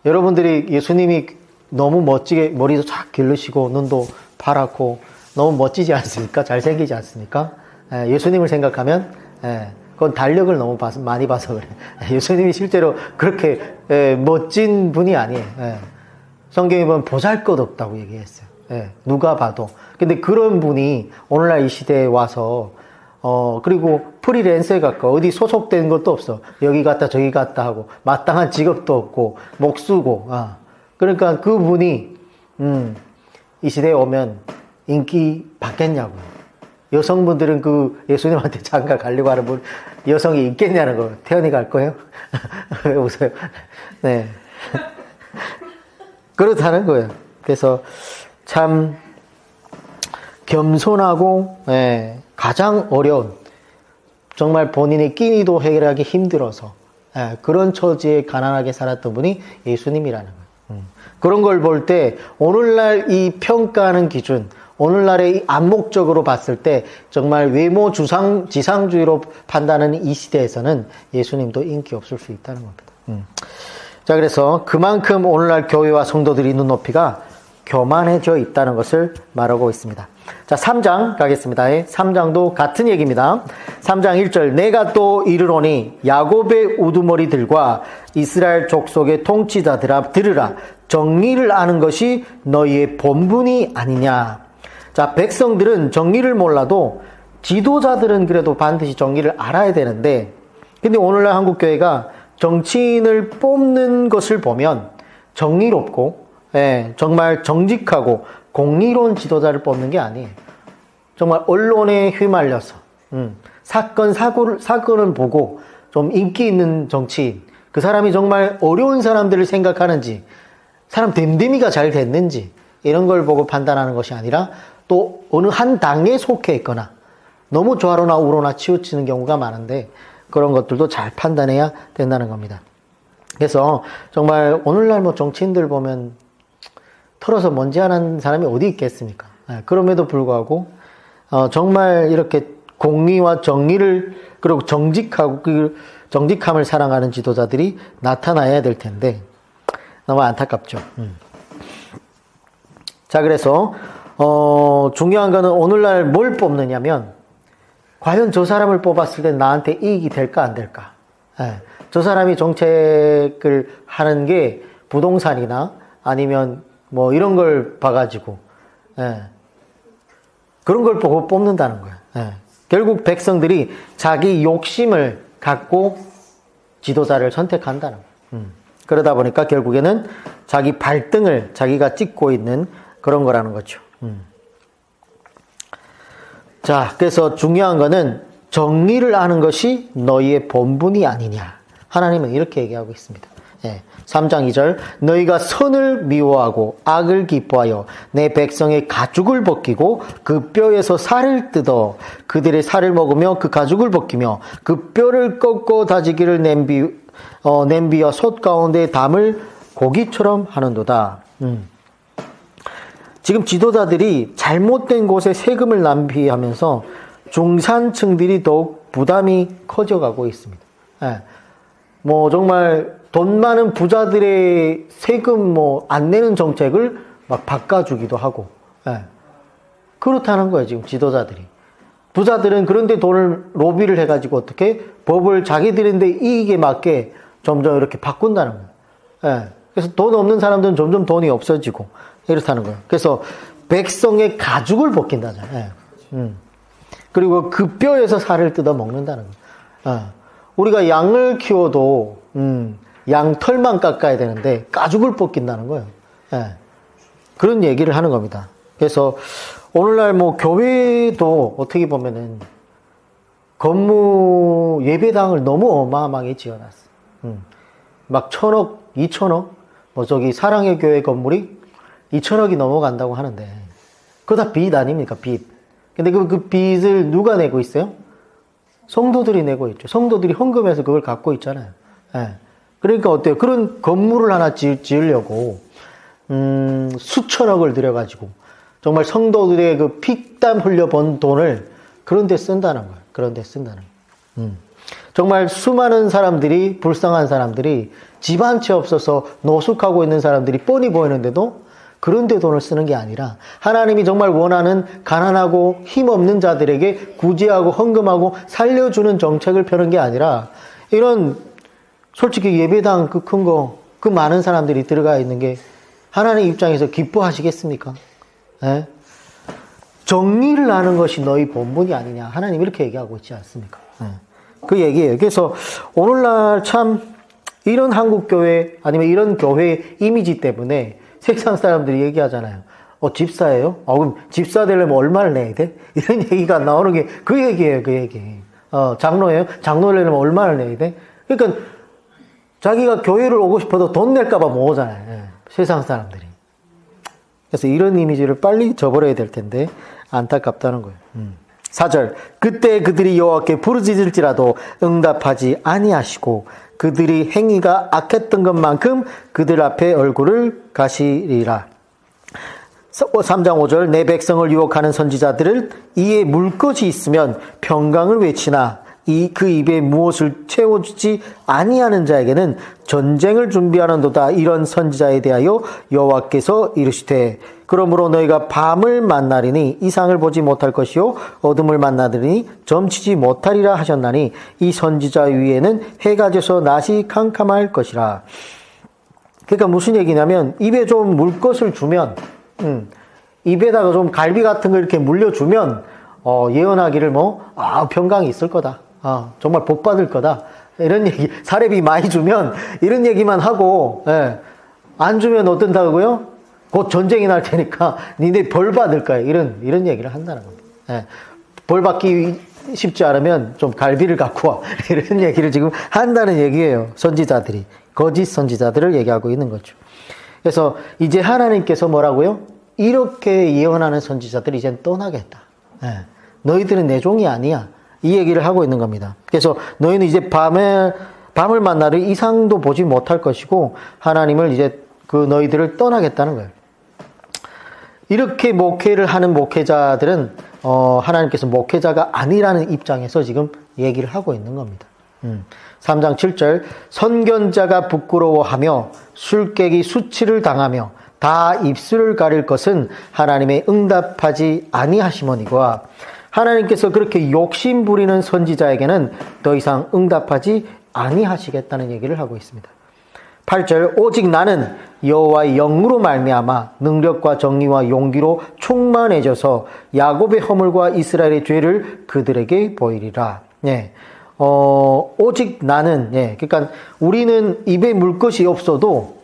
여러분들이 예수님이 너무 멋지게 머리도 쫙 기르시고 눈도 파랗고 너무 멋지지 않습니까? 잘생기지 않습니까? 예수님을 생각하면 그건 달력을 너무 많이 봐서 그래. 예수님이 실제로 그렇게 멋진 분이 아니에요. 성경에 보면 보잘것없다고 얘기했어요. 누가 봐도. 근데 그런 분이 오늘날 이 시대에 와서 그리고 프리랜서에 가까워. 어디 소속된 것도 없어. 여기 갔다 저기 갔다 하고 마땅한 직업도 없고 목 쓰고. 그러니까 그분이 이 시대에 오면 인기 받겠냐고요. 여성분들은 그 예수님한테 장가 가려고 하는 분 여성이 있겠냐는 거. 태연이 갈 거예요? 왜 웃어요? 네. 그렇다는 거예요. 그래서 참 겸손하고 가장 어려운 정말 본인의 끼니도 해결하기 힘들어서 그런 처지에 가난하게 살았던 분이 예수님이라는 거예요. 그런 걸 볼 때 오늘날 이 평가하는 기준 오늘날의 이 암묵적으로 봤을 때 정말 외모 지상주의로 판단하는 이 시대에서는 예수님도 인기 없을 수 있다는 겁니다. 자, 그래서 그만큼 오늘날 교회와 성도들의 눈높이가 교만해져 있다는 것을 말하고 있습니다. 자, 3장 가겠습니다. 3장도 같은 얘기입니다. 3장 1절 내가 또 이르노니 야곱의 우두머리들과 이스라엘 족속의 통치자들아 들으라. 정의를 아는 것이 너희의 본분이 아니냐. 자, 백성들은 정의를 몰라도 지도자들은 그래도 반드시 정의를 알아야 되는데 근데 오늘날 한국교회가 정치인을 뽑는 것을 보면 정의롭고 정말 정직하고 공의로운 지도자를 뽑는 게 아니에요. 정말 언론에 휘말려서 사건을 보고 좀 인기 있는 정치인 그 사람이 정말 어려운 사람들을 생각하는지 사람 됨됨이가 잘 됐는지 이런 걸 보고 판단하는 것이 아니라 또 어느 한 당에 속해 있거나 너무 좌로나 우로나 치우치는 경우가 많은데 그런 것들도 잘 판단해야 된다는 겁니다. 그래서 정말 오늘날 뭐 정치인들 보면 털어서 먼지 안 하는 사람이 어디 있겠습니까? 그럼에도 불구하고 정말 이렇게 공의와 정의를 그리고 정직하고 그 정직함을 사랑하는 지도자들이 나타나야 될 텐데 너무 안타깝죠. 자, 그래서 중요한 거는 오늘날 뭘 뽑느냐면 과연 저 사람을 뽑았을 때 나한테 이익이 될까 안 될까? 저 사람이 정책을 하는 게 부동산이나 아니면 뭐 이런 걸 봐가지고 그런 걸 보고 뽑는다는 거예요. 결국 백성들이 자기 욕심을 갖고 지도자를 선택한다는 거예요. 그러다 보니까 결국에는 자기 발등을 자기가 찍고 있는 그런 거라는 거죠. 자, 그래서 중요한 거는 정의를 아는 것이 너희의 본분이 아니냐. 하나님은 이렇게 얘기하고 있습니다. 3장 2절 너희가 선을 미워하고 악을 기뻐하여 내 백성의 가죽을 벗기고 그 뼈에서 살을 뜯어 그들의 살을 먹으며 그 가죽을 벗기며 그 뼈를 꺾어 다지기를 냄비와 솥 가운데 담을 고기처럼 하는도다. 지금 지도자들이 잘못된 곳에 세금을 낭비하면서 중산층들이 더욱 부담이 커져가고 있습니다. 뭐 정말 돈 많은 부자들의 세금 뭐 안 내는 정책을 막 바꿔주기도 하고 그렇다는 거예요. 지금 지도자들이. 부자들은 그런데 돈을 로비를 해가지고 어떻게 법을 자기들인데 이익에 맞게 점점 이렇게 바꾼다는 거예요. 그래서 돈 없는 사람들은 점점 돈이 없어지고 이렇다는 거예요. 그래서 백성의 가죽을 벗긴다잖아요. 그리고 그 뼈에서 살을 뜯어 먹는다는 거예요. 우리가 양을 키워도 양 털만 깎아야 되는데 가죽을 벗긴다는 거예요. 그런 얘기를 하는 겁니다. 그래서 오늘날 뭐 교회도 어떻게 보면은 건물 예배당을 너무 어마어마하게 지어놨어. 막 1,000억, 2,000억, 뭐 저기 사랑의 교회 건물이 2,000억이 넘어간다고 하는데, 그거 다 빚 아닙니까? 빚. 근데 그 빚을 누가 내고 있어요? 성도들이 내고 있죠. 성도들이 헌금해서 그걸 갖고 있잖아요. 예. 그러니까 어때요? 그런 건물을 하나 지으려고, 수천억을 들여가지고, 정말 성도들의 그 피땀 흘려 번 돈을 그런 데 쓴다는 거예요. 그런 데 쓴다는 거예요. 정말 수많은 사람들이, 불쌍한 사람들이 집 한 채 없어서 노숙하고 있는 사람들이 뻔히 보이는데도 그런 데 돈을 쓰는 게 아니라 하나님이 정말 원하는 가난하고 힘없는 자들에게 구제하고 헌금하고 살려주는 정책을 펴는 게 아니라 이런 솔직히 예배당 그 큰 거, 그 많은 사람들이 들어가 있는 게 하나님 입장에서 기뻐하시겠습니까? 예? 정리를 하는 것이 너희 본분이 아니냐. 하나님 이렇게 얘기하고 있지 않습니까? 예. 그 얘기예요. 그래서 오늘날 참 이런 한국교회 아니면 이런 교회 이미지 때문에 세상 사람들이 얘기하잖아요. 집사예요? 그럼 집사 되려면 얼마를 내야 돼? 이런 얘기가 나오는 게 그 얘기예요. 그 얘기. 장로예요? 장로 되려면 얼마를 내야 돼? 그러니까 자기가 교회를 오고 싶어도 돈 낼까봐 못 오잖아요. 예. 세상 사람들이. 그래서 이런 이미지를 빨리 저버려야 될 텐데 안타깝다는 거예요. 4절 그때 그들이 여호와께 부르짖을지라도 응답하지 아니하시고 그들이 행위가 악했던 것만큼 그들 앞에 얼굴을 가시리라. 3장 5절 내 백성을 유혹하는 선지자들을 이에 물 것이 있으면 평강을 외치나 그 입에 무엇을 채워주지 아니하는 자에게는 전쟁을 준비하는도다. 이런 선지자에 대하여 여호와께서 이르시되 그러므로 너희가 밤을 만나리니 이상을 보지 못할 것이요 어둠을 만나리니 점치지 못하리라 하셨나니 이 선지자 위에는 해가 져서 낮이 캄캄할 것이라. 그러니까 무슨 얘기냐면 입에 좀 물 것을 주면 입에다가 좀 갈비 같은 거 이렇게 물려주면 예언하기를 평강이 있을 거다. 정말 복 받을 거다. 이런 얘기, 사례비 많이 주면 이런 얘기만 하고, 예, 안 주면 어떤다고요? 곧 전쟁이 날 테니까 니네 벌 받을 거야. 이런 얘기를 한다는 겁니다. 예, 벌 받기 쉽지 않으면 좀 갈비를 갖고 와. 이런 얘기를 지금 한다는 얘기예요. 선지자들이. 거짓 선지자들을 얘기하고 있는 거죠. 그래서 이제 하나님께서 뭐라고요? 이렇게 예언하는 선지자들이 이젠 떠나겠다. 예, 너희들은 내 종이 아니야. 이 얘기를 하고 있는 겁니다. 그래서 너희는 이제 밤을 만나를 이상도 보지 못할 것이고 하나님을 이제 너희들을 떠나겠다는 거예요. 이렇게 목회를 하는 목회자들은 하나님께서 목회자가 아니라는 입장에서 지금 얘기를 하고 있는 겁니다. 3장 7절 선견자가 부끄러워하며 술객이 수치를 당하며 다 입술을 가릴 것은 하나님의 응답하지 아니하시머니와 하나님께서 그렇게 욕심 부리는 선지자에게는 더 이상 응답하지 아니하시겠다는 얘기를 하고 있습니다. 8절 오직 나는 여호와의 영으로 말미암아 능력과 정의와 용기로 충만해져서 야곱의 허물과 이스라엘의 죄를 그들에게 보이리라. 예. 오직 나는 그러니까 우리는 입에 물 것이 없어도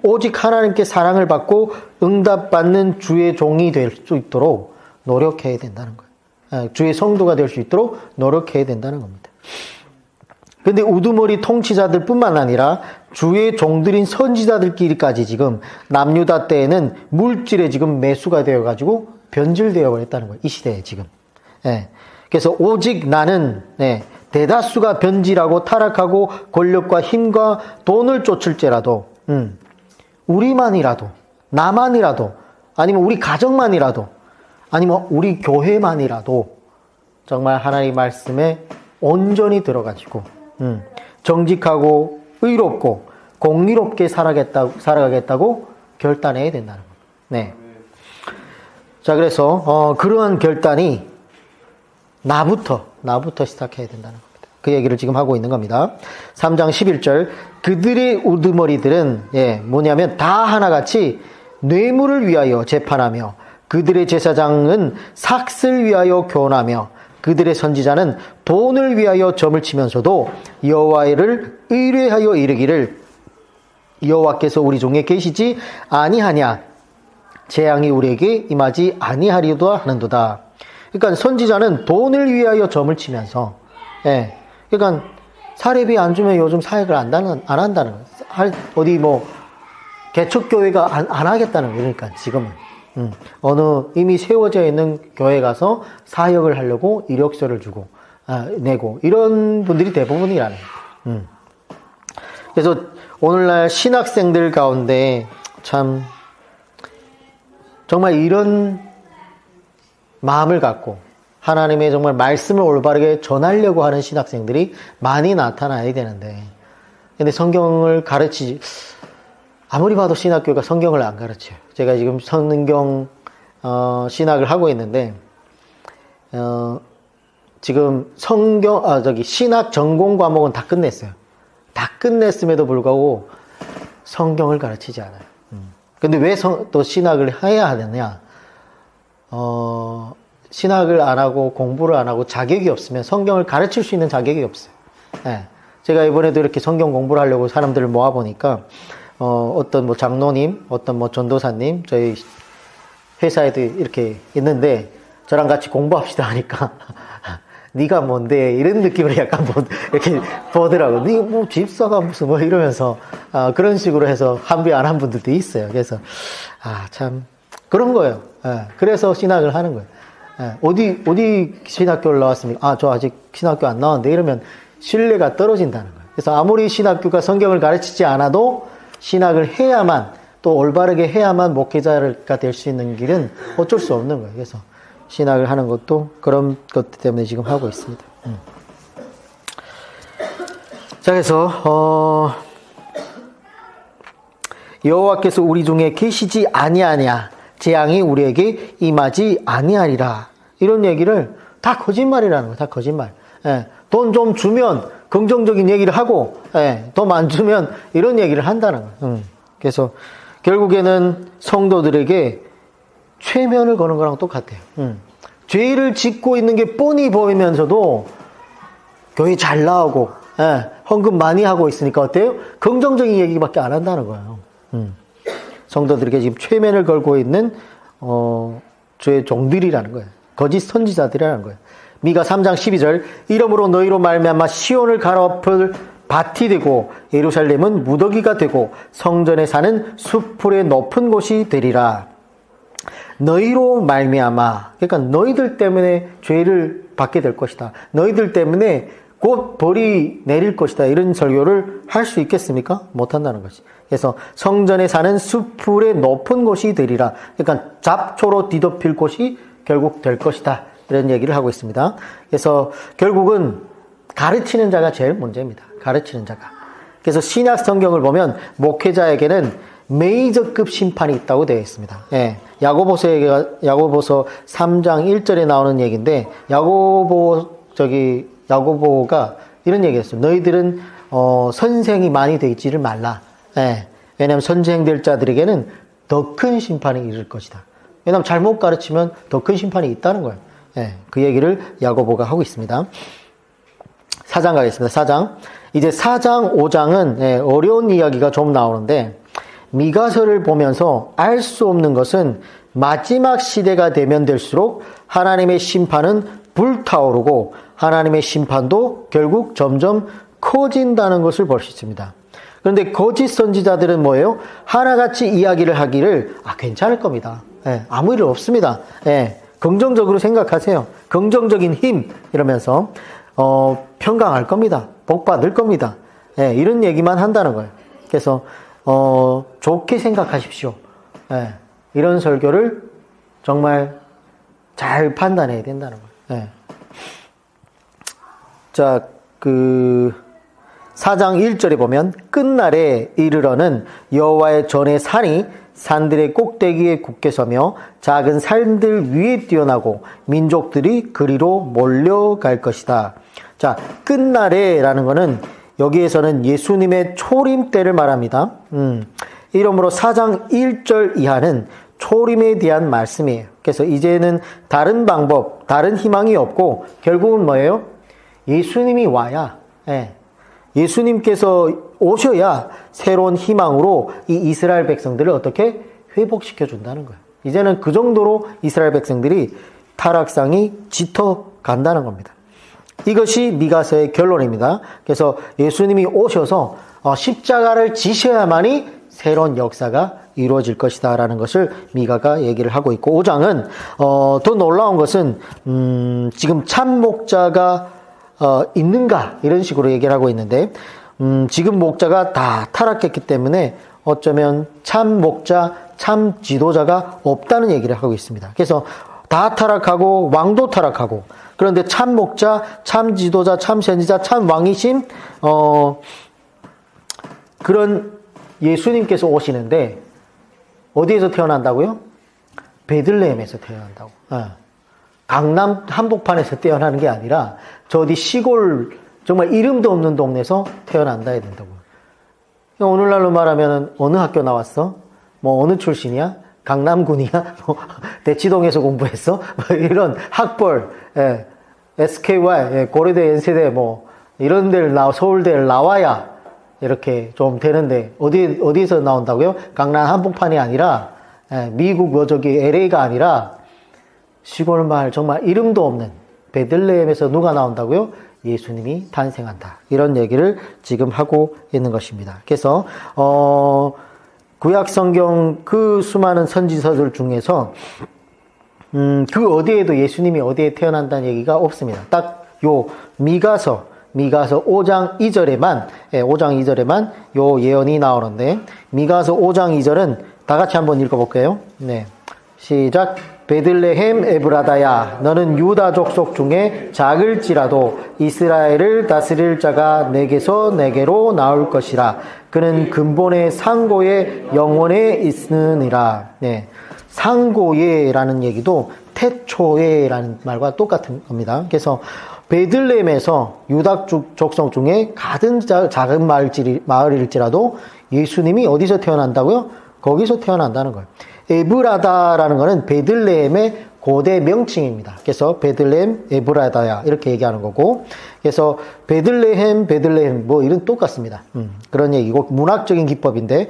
오직 하나님께 사랑을 받고 응답받는 주의 종이 될 수 있도록 노력해야 된다는 거예요. 주의 성도가 될 수 있도록 노력해야 된다는 겁니다. 근데 우두머리 통치자들 뿐만 아니라 주의 종들인 선지자들끼리까지 지금 남유다 때에는 물질에 지금 매수가 되어가지고 변질되어 버렸다는 거예요. 이 시대에 지금. 그래서 오직 나는 대다수가 변질하고 타락하고 권력과 힘과 돈을 쫓을지라도 우리만이라도 나만이라도 아니면 우리 가정만이라도 아니면 우리 교회만이라도 정말 하나님 말씀에 온전히 들어가지고 정직하고 의롭고 공의롭게 살아가겠다고 결단해야 된다는 겁니다. 네. 자, 그래서 그러한 결단이 나부터 시작해야 된다는 겁니다. 그 얘기를 지금 하고 있는 겁니다. 3장 11절 그들의 우두머리들은 뭐냐면 다 하나같이 뇌물을 위하여 재판하며 그들의 제사장은 삭슬 위하여 교훈하며 그들의 선지자는 돈을 위하여 점을 치면서도 여호와를 의뢰하여 이르기를 여호와께서 우리 중에 계시지 아니하냐 재앙이 우리에게 임하지 아니하리도 하는도다. 그러니까 선지자는 돈을 위하여 점을 치면서, 예, 그러니까 사례비 안 주면 요즘 사역을 안 한다는 거예요. 어디 뭐 개척교회가 안 하겠다는 거예요. 그러니까 지금은 어느 이미 세워져 있는 교회 가서 사역을 하려고 이력서를 주고 내고 이런 분들이 대부분이라는 거예요. 그래서 오늘날 신학생들 가운데 참 정말 이런 마음을 갖고 하나님의 정말 말씀을 올바르게 전하려고 하는 신학생들이 많이 나타나야 되는데, 근데 성경을 아무리 봐도 신학교가 성경을 안 가르쳐요. 제가 지금 성경 신학을 하고 있는데 지금 신학 전공 과목은 다 끝냈어요. 다 끝냈음에도 불구하고 성경을 가르치지 않아요. 근데 왜 또 신학을 해야 하느냐? 신학을 안 하고 공부를 안 하고 자격이 없으면 성경을 가르칠 수 있는 자격이 없어요. 예. 제가 이번에도 이렇게 성경 공부를 하려고 사람들을 모아보니까, 어떤 뭐 장로님, 어떤 뭐 전도사님, 저희 회사에도 이렇게 있는데, 저랑 같이 공부합시다 하니까, 네가 뭔데? 이런 느낌으로 약간 이렇게 보더라고요. 네 뭐 집사가 무슨 뭐 이러면서, 그런 식으로 해서 합의 안 한 분들도 있어요. 그래서, 참, 그런 거예요. 예. 그래서 신학을 하는 거예요. 예. 어디 신학교를 나왔습니까? 저 아직 신학교 안 나왔는데, 이러면 신뢰가 떨어진다는 거예요. 그래서 아무리 신학교가 성경을 가르치지 않아도 신학을 해야만, 또 올바르게 해야만 목회자가 될 수 있는 길은 어쩔 수 없는 거예요. 그래서 신학을 하는 것도 그런 것 때문에 지금 하고 있습니다. 자, 그래서 여호와께서 우리 중에 계시지 아니하냐, 재앙이 우리에게 임하지 아니하리라, 이런 얘기를 다 거짓말이라는 거예요. 다 거짓말. 예, 돈 좀 주면 긍정적인 얘기를 하고, 돈 안 주면 이런 얘기를 한다는 거예요. 그래서 결국에는 성도들에게 최면을 거는 거랑 똑같아요. 죄를 짓고 있는 게 뻔히 보이면서도 교회 잘 나오고, 헌금 많이 하고 있으니까 어때요? 긍정적인 얘기밖에 안 한다는 거예요. 성도들에게 지금 최면을 걸고 있는 죄의 종들이라는 거예요. 거짓 선지자들이라는 거예요. 미가 3장 12절, 이러므로 너희로 말미암아 시온을 갈아엎을 밭이 되고 예루살렘은 무더기가 되고 성전에 사는 숲풀의 높은 곳이 되리라. 너희로 말미암아, 그러니까 너희들 때문에 죄를 받게 될 것이다. 너희들 때문에 곧 벌이 내릴 것이다. 이런 설교를 할 수 있겠습니까? 못한다는 것이. 그래서 성전에 사는 숲풀의 높은 곳이 되리라. 그러니까 잡초로 뒤덮일 곳이 결국 될 것이다. 이런 얘기를 하고 있습니다. 그래서 결국은 가르치는 자가 제일 문제입니다. 가르치는 자가. 그래서 신약 성경을 보면 목회자에게는 메이저급 심판이 있다고 되어 있습니다. 예. 야고보서 3장 1절에 나오는 얘기인데, 야고보가 이런 얘기했어요. 너희들은 선생이 많이 되지를 말라. 예. 왜냐하면 선생될 자들에게는 더 큰 심판이 이를 것이다. 왜냐하면 잘못 가르치면 더 큰 심판이 있다는 거예요. 예. 그 얘기를 야고보가 하고 있습니다. 4장 가겠습니다. 4장. 이제 4장, 5장은 어려운 이야기가 좀 나오는데, 미가서를 보면서 알 수 없는 것은 마지막 시대가 되면 될수록 하나님의 심판은 불타오르고 하나님의 심판도 결국 점점 커진다는 것을 볼 수 있습니다. 그런데 거짓 선지자들은 뭐예요? 하나같이 이야기를 하기를 괜찮을 겁니다. 아무 일 없습니다. 긍정적으로 생각하세요. 긍정적인 힘 이러면서 평강할 겁니다. 복 받을 겁니다. 이런 얘기만 한다는 거예요. 그래서 좋게 생각하십시오. 이런 설교를 정말 잘 판단해야 된다는 거예요. 자, 4장 1절에 보면 끝날에 이르러는 여호와의 전에 산이 산들의 꼭대기에 굳게 서며 작은 산들 위에 뛰어나고 민족들이 그리로 몰려갈 것이다. 자, 끝날에 라는 거는 여기에서는 예수님의 초림 때를 말합니다. 이러므로 4장 1절 이하는 초림에 대한 말씀이에요. 그래서 이제는 다른 방법, 다른 희망이 없고 결국은 뭐예요? 예수님이 와야, 예수님께서 오셔야 새로운 희망으로 이 이스라엘 백성들을 어떻게 회복시켜 준다는 거예요. 이제는 그 정도로 이스라엘 백성들이 타락상이 짙어 간다는 겁니다. 이것이 미가서의 결론입니다. 그래서 예수님이 오셔서 십자가를 지셔야만이 새로운 역사가 이루어질 것이다 라는 것을 미가가 얘기를 하고 있고, 5장은 더 놀라운 것은 지금 참 목자가 있는가 이런 식으로 얘기를 하고 있는데, 지금 목자가 다 타락했기 때문에 어쩌면 참 목자, 참 지도자가 없다는 얘기를 하고 있습니다. 그래서 다 타락하고 왕도 타락하고, 그런데 참 목자, 참 지도자, 참 선지자, 참 왕이신 그런 예수님께서 오시는데 어디에서 태어난다고요? 베들레헴에서 태어난다고. 강남 한복판에서 태어나는 게 아니라 저 어디 시골 정말 이름도 없는 동네에서 태어난다 해야 된다고요. 오늘날로 말하면 어느 학교 나왔어? 뭐 어느 출신이야? 강남군이야? 뭐 대치동에서 공부했어? 뭐 이런 학벌, SKY, 고려대, 연세대 뭐 이런 데를 서울대를 나와야 이렇게 좀 되는데 어디에서 나온다고요? 강남 한복판이 아니라 미국 저기 LA가 아니라 시골 마을 정말 이름도 없는 베들레헴에서 누가 나온다고요? 예수님이 탄생한다. 이런 얘기를 지금 하고 있는 것입니다. 그래서 구약 성경 그 수많은 선지서들 중에서 그 어디에도 예수님이 어디에 태어난다는 얘기가 없습니다. 딱 요 미가서 5장 2절에만 요 예언이 나오는데, 미가서 5장 2절은 다 같이 한번 읽어볼게요. 네, 시작. 베들레헴 에브라다야, 너는 유다 족속 중에 작을지라도 이스라엘을 다스릴 자가 내게서 내게로 나올 것이라. 그는 근본의 상고의 영원에 있으니라. 네, 상고예라는 얘기도 태초예라는 말과 똑같은 겁니다. 그래서 베들레헴에서 유다 족속 중에 가든 작은 마을일지라도 예수님이 어디서 태어난다고요? 거기서 태어난다는 거예요. 에브라다라는 것은 베들레헴의 고대 명칭입니다. 그래서 베들레헴 에브라다야 이렇게 얘기하는 거고, 그래서 베들레헴 뭐 이런 똑같습니다. 그런 얘기고 문학적인 기법인데,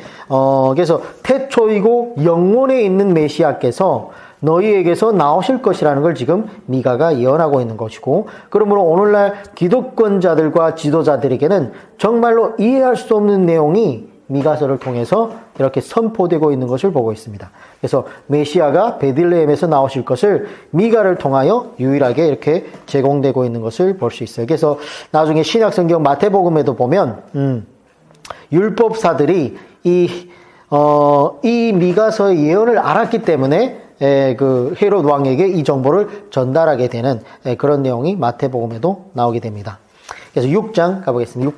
그래서 태초이고 영원에 있는 메시아께서 너희에게서 나오실 것이라는 걸 지금 미가가 예언하고 있는 것이고, 그러므로 오늘날 기독권자들과 지도자들에게는 정말로 이해할 수 없는 내용이 미가서를 통해서 이렇게 선포되고 있는 것을 보고 있습니다. 그래서 메시아가 베들레헴에서 나오실 것을 미가를 통하여 유일하게 이렇게 제공되고 있는 것을 볼 수 있어요. 그래서 나중에 신약성경 마태복음에도 보면 율법사들이 이 미가서의 예언을 알았기 때문에 그 헤롯 왕에게 이 정보를 전달하게 되는 그런 내용이 마태복음에도 나오게 됩니다. 그래서 6장 가보겠습니다.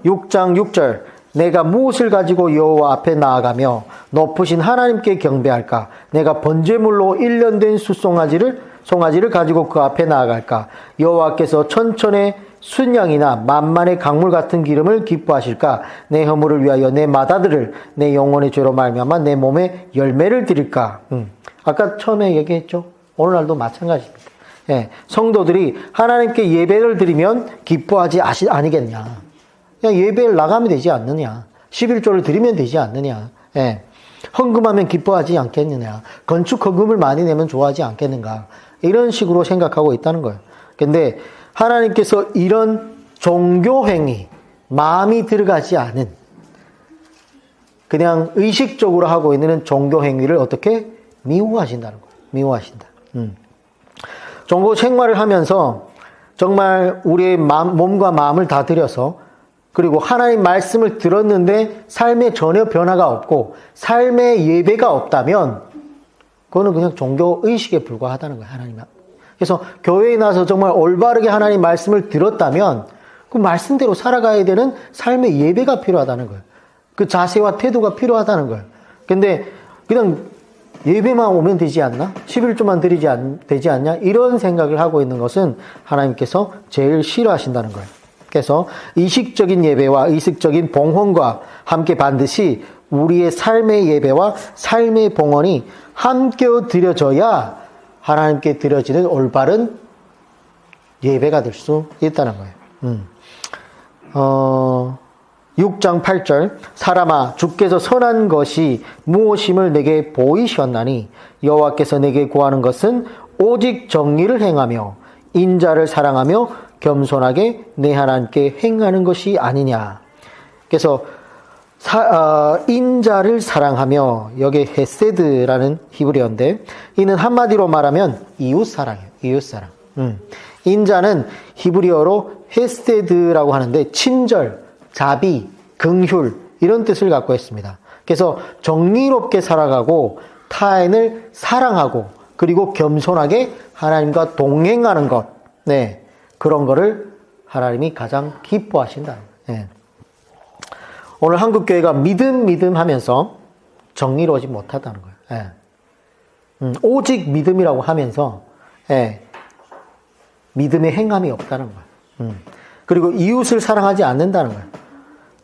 6장 6절. 내가 무엇을 가지고 여호와 앞에 나아가며 높으신 하나님께 경배할까? 내가 번제물로 1년 된 송아지를 가지고 그 앞에 나아갈까? 여호와께서 천천의 순양이나 만만의 강물 같은 기름을 기뻐하실까? 내 허물을 위하여 내 마다들을 내 영혼의 죄로 말미암아 내 몸에 열매를 드릴까? 아까 처음에 얘기했죠. 오늘날도 마찬가지입니다. 성도들이 하나님께 예배를 드리면 기뻐하지 아니겠냐? 그냥 예배를 나가면 되지 않느냐? 11조를 드리면 되지 않느냐? 헌금하면 기뻐하지 않겠느냐? 건축 헌금을 많이 내면 좋아하지 않겠는가? 이런 식으로 생각하고 있다는 거예요. 근데 하나님께서 이런 종교행위, 마음이 들어가지 않은 그냥 의식적으로 하고 있는 종교행위를 어떻게 미워하신다는 거예요. 미워하신다. 종교 생활을 하면서 정말 우리의 몸과 마음을 다 들여서, 그리고 하나님 말씀을 들었는데 삶에 전혀 변화가 없고 삶에 예배가 없다면 그거는 그냥 종교 의식에 불과하다는 거예요. 하나님. 그래서 교회에 나서 정말 올바르게 하나님 말씀을 들었다면 그 말씀대로 살아가야 되는 삶의 예배가 필요하다는 거예요. 그 자세와 태도가 필요하다는 거예요. 근데 그냥 예배만 오면 되지 않나? 11조만 되지 않냐? 이런 생각을 하고 있는 것은 하나님께서 제일 싫어하신다는 거예요. 그래서 의식적인 예배와 의식적인 봉헌과 함께 반드시 우리의 삶의 예배와 삶의 봉헌이 함께 드려져야 하나님께 드려지는 올바른 예배가 될 수 있다는 거예요. 6장 8절 사람아 주께서 선한 것이 무엇임을 내게 보이셨나니 여호와께서 내게 구하는 것은 오직 정의를 행하며 인자를 사랑하며 겸손하게 내 하나님께 행하는 것이 아니냐. 그래서 인자를 사랑하며, 여기 헤세드라는 히브리어인데 이는 한마디로 말하면 이웃사랑이에요. 이웃사랑. 인자는 히브리어로 헤세드라고 하는데 친절, 자비, 긍휼 이런 뜻을 갖고 있습니다. 그래서 정의롭게 살아가고 타인을 사랑하고 그리고 겸손하게 하나님과 동행하는 것, 네, 그런 거를 하나님이 가장 기뻐하신다. 네. 오늘 한국교회가 믿음 하면서 정의로우지 못하다는 거예요. 예. 오직 믿음이라고 하면서 예. 믿음의 행함이 없다는 거예요. 그리고 이웃을 사랑하지 않는다는 거예요.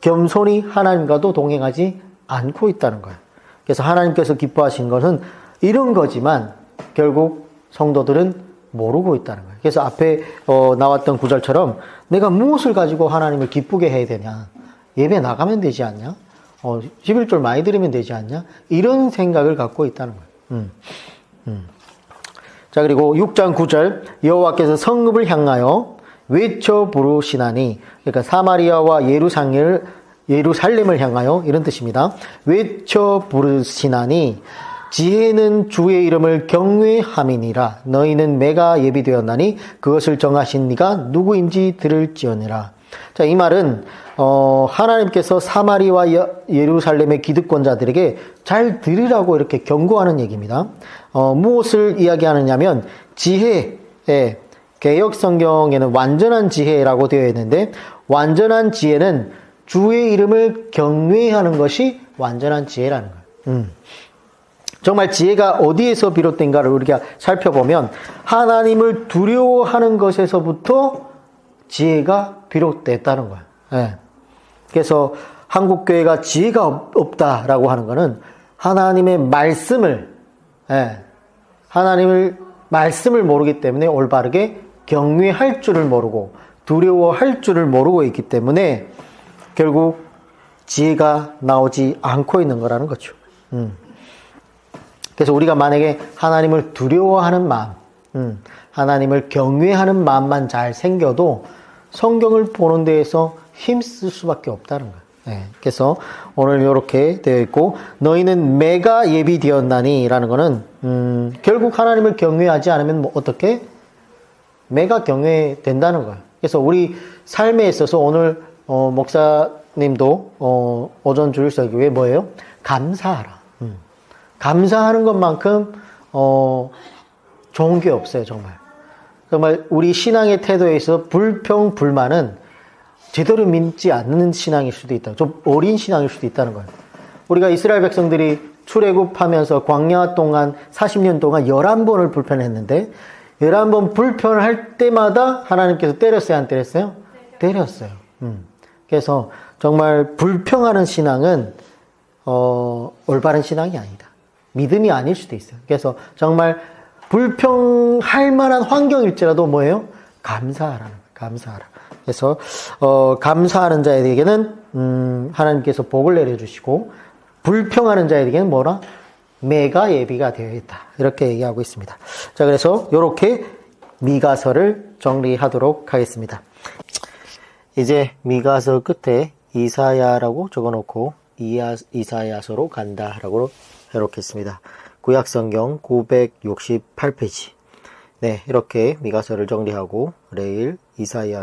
겸손히 하나님과도 동행하지 않고 있다는 거예요. 그래서 하나님께서 기뻐하신 것은 이런 거지만 결국 성도들은 모르고 있다는 거예요. 그래서 앞에 나왔던 구절처럼 내가 무엇을 가지고 하나님을 기쁘게 해야 되냐? 예배 나가면 되지 않냐? 11절 많이 드리면 되지 않냐? 이런 생각을 갖고 있다는 거예요. 자, 그리고 6장 9절 여호와께서 성읍을 향하여 외쳐 부르시나니, 그러니까 사마리아와 예루살렘을 향하여 이런 뜻입니다. 외쳐 부르시나니 지혜는 주의 이름을 경외함이니라. 너희는 매가 예비되었나니 그것을 정하신 네가 누구인지 들을지어니라. 자, 이 말은 하나님께서 사마리와 예루살렘의 기득권자들에게 잘 들으라고 이렇게 경고하는 얘기입니다. 무엇을 이야기하느냐면 지혜, 개역 성경에는 완전한 지혜라고 되어 있는데 완전한 지혜는 주의 이름을 경외하는 것이 완전한 지혜라는 거예요. 정말 지혜가 어디에서 비롯된가를 우리가 살펴보면 하나님을 두려워하는 것에서부터 지혜가 비롯됐다는 거예요. 예. 그래서 한국교회가 지혜가 없다라고 하는 것은 하나님의 말씀을 모르기 때문에 올바르게 경외할 줄을 모르고 두려워할 줄을 모르고 있기 때문에 결국 지혜가 나오지 않고 있는 거라는 거죠. 그래서 우리가 만약에 하나님을 두려워하는 마음, 하나님을 경외하는 마음만 잘 생겨도 성경을 보는 데에서 힘쓸 수밖에 없다는 거예요. 네. 그래서 오늘 이렇게 되어 있고 너희는 매가 예비되었나니 라는 거는 결국 하나님을 경외하지 않으면 어떻게? 매가 경외된다는 거예요. 그래서 우리 삶에 있어서 오늘 목사님도 오전 주일서기에 뭐예요? 감사하라. 감사하는 것만큼 좋은 게 없어요. 정말 우리 신앙의 태도에 있어 불평, 불만은 제대로 믿지 않는 신앙일 수도 있다. 좀 어린 신앙일 수도 있다는 거예요. 우리가 이스라엘 백성들이 출애굽하면서 광야 동안 40년 동안 11번을 불편했는데 11번 불편할 때마다 하나님께서 때렸어요? 안 때렸어요? 때렸어요. 그래서 정말 불평하는 신앙은 올바른 신앙이 아니다. 믿음이 아닐 수도 있어요. 그래서 정말 불평할 만한 환경일지라도 뭐예요? 감사하라는 거예요. 감사하라. 그래서 감사하는 자에게는 하나님께서 복을 내려주시고 불평하는 자에게는 뭐라? 매가 예비가 되어 있다. 이렇게 얘기하고 있습니다. 자, 그래서 이렇게 미가서를 정리하도록 하겠습니다. 이제 미가서 끝에 이사야라고 적어놓고 이사야서로 간다라고 해놓겠습니다. 구약성경 968페이지. 네, 이렇게 미가서를 정리하고 내일 이사야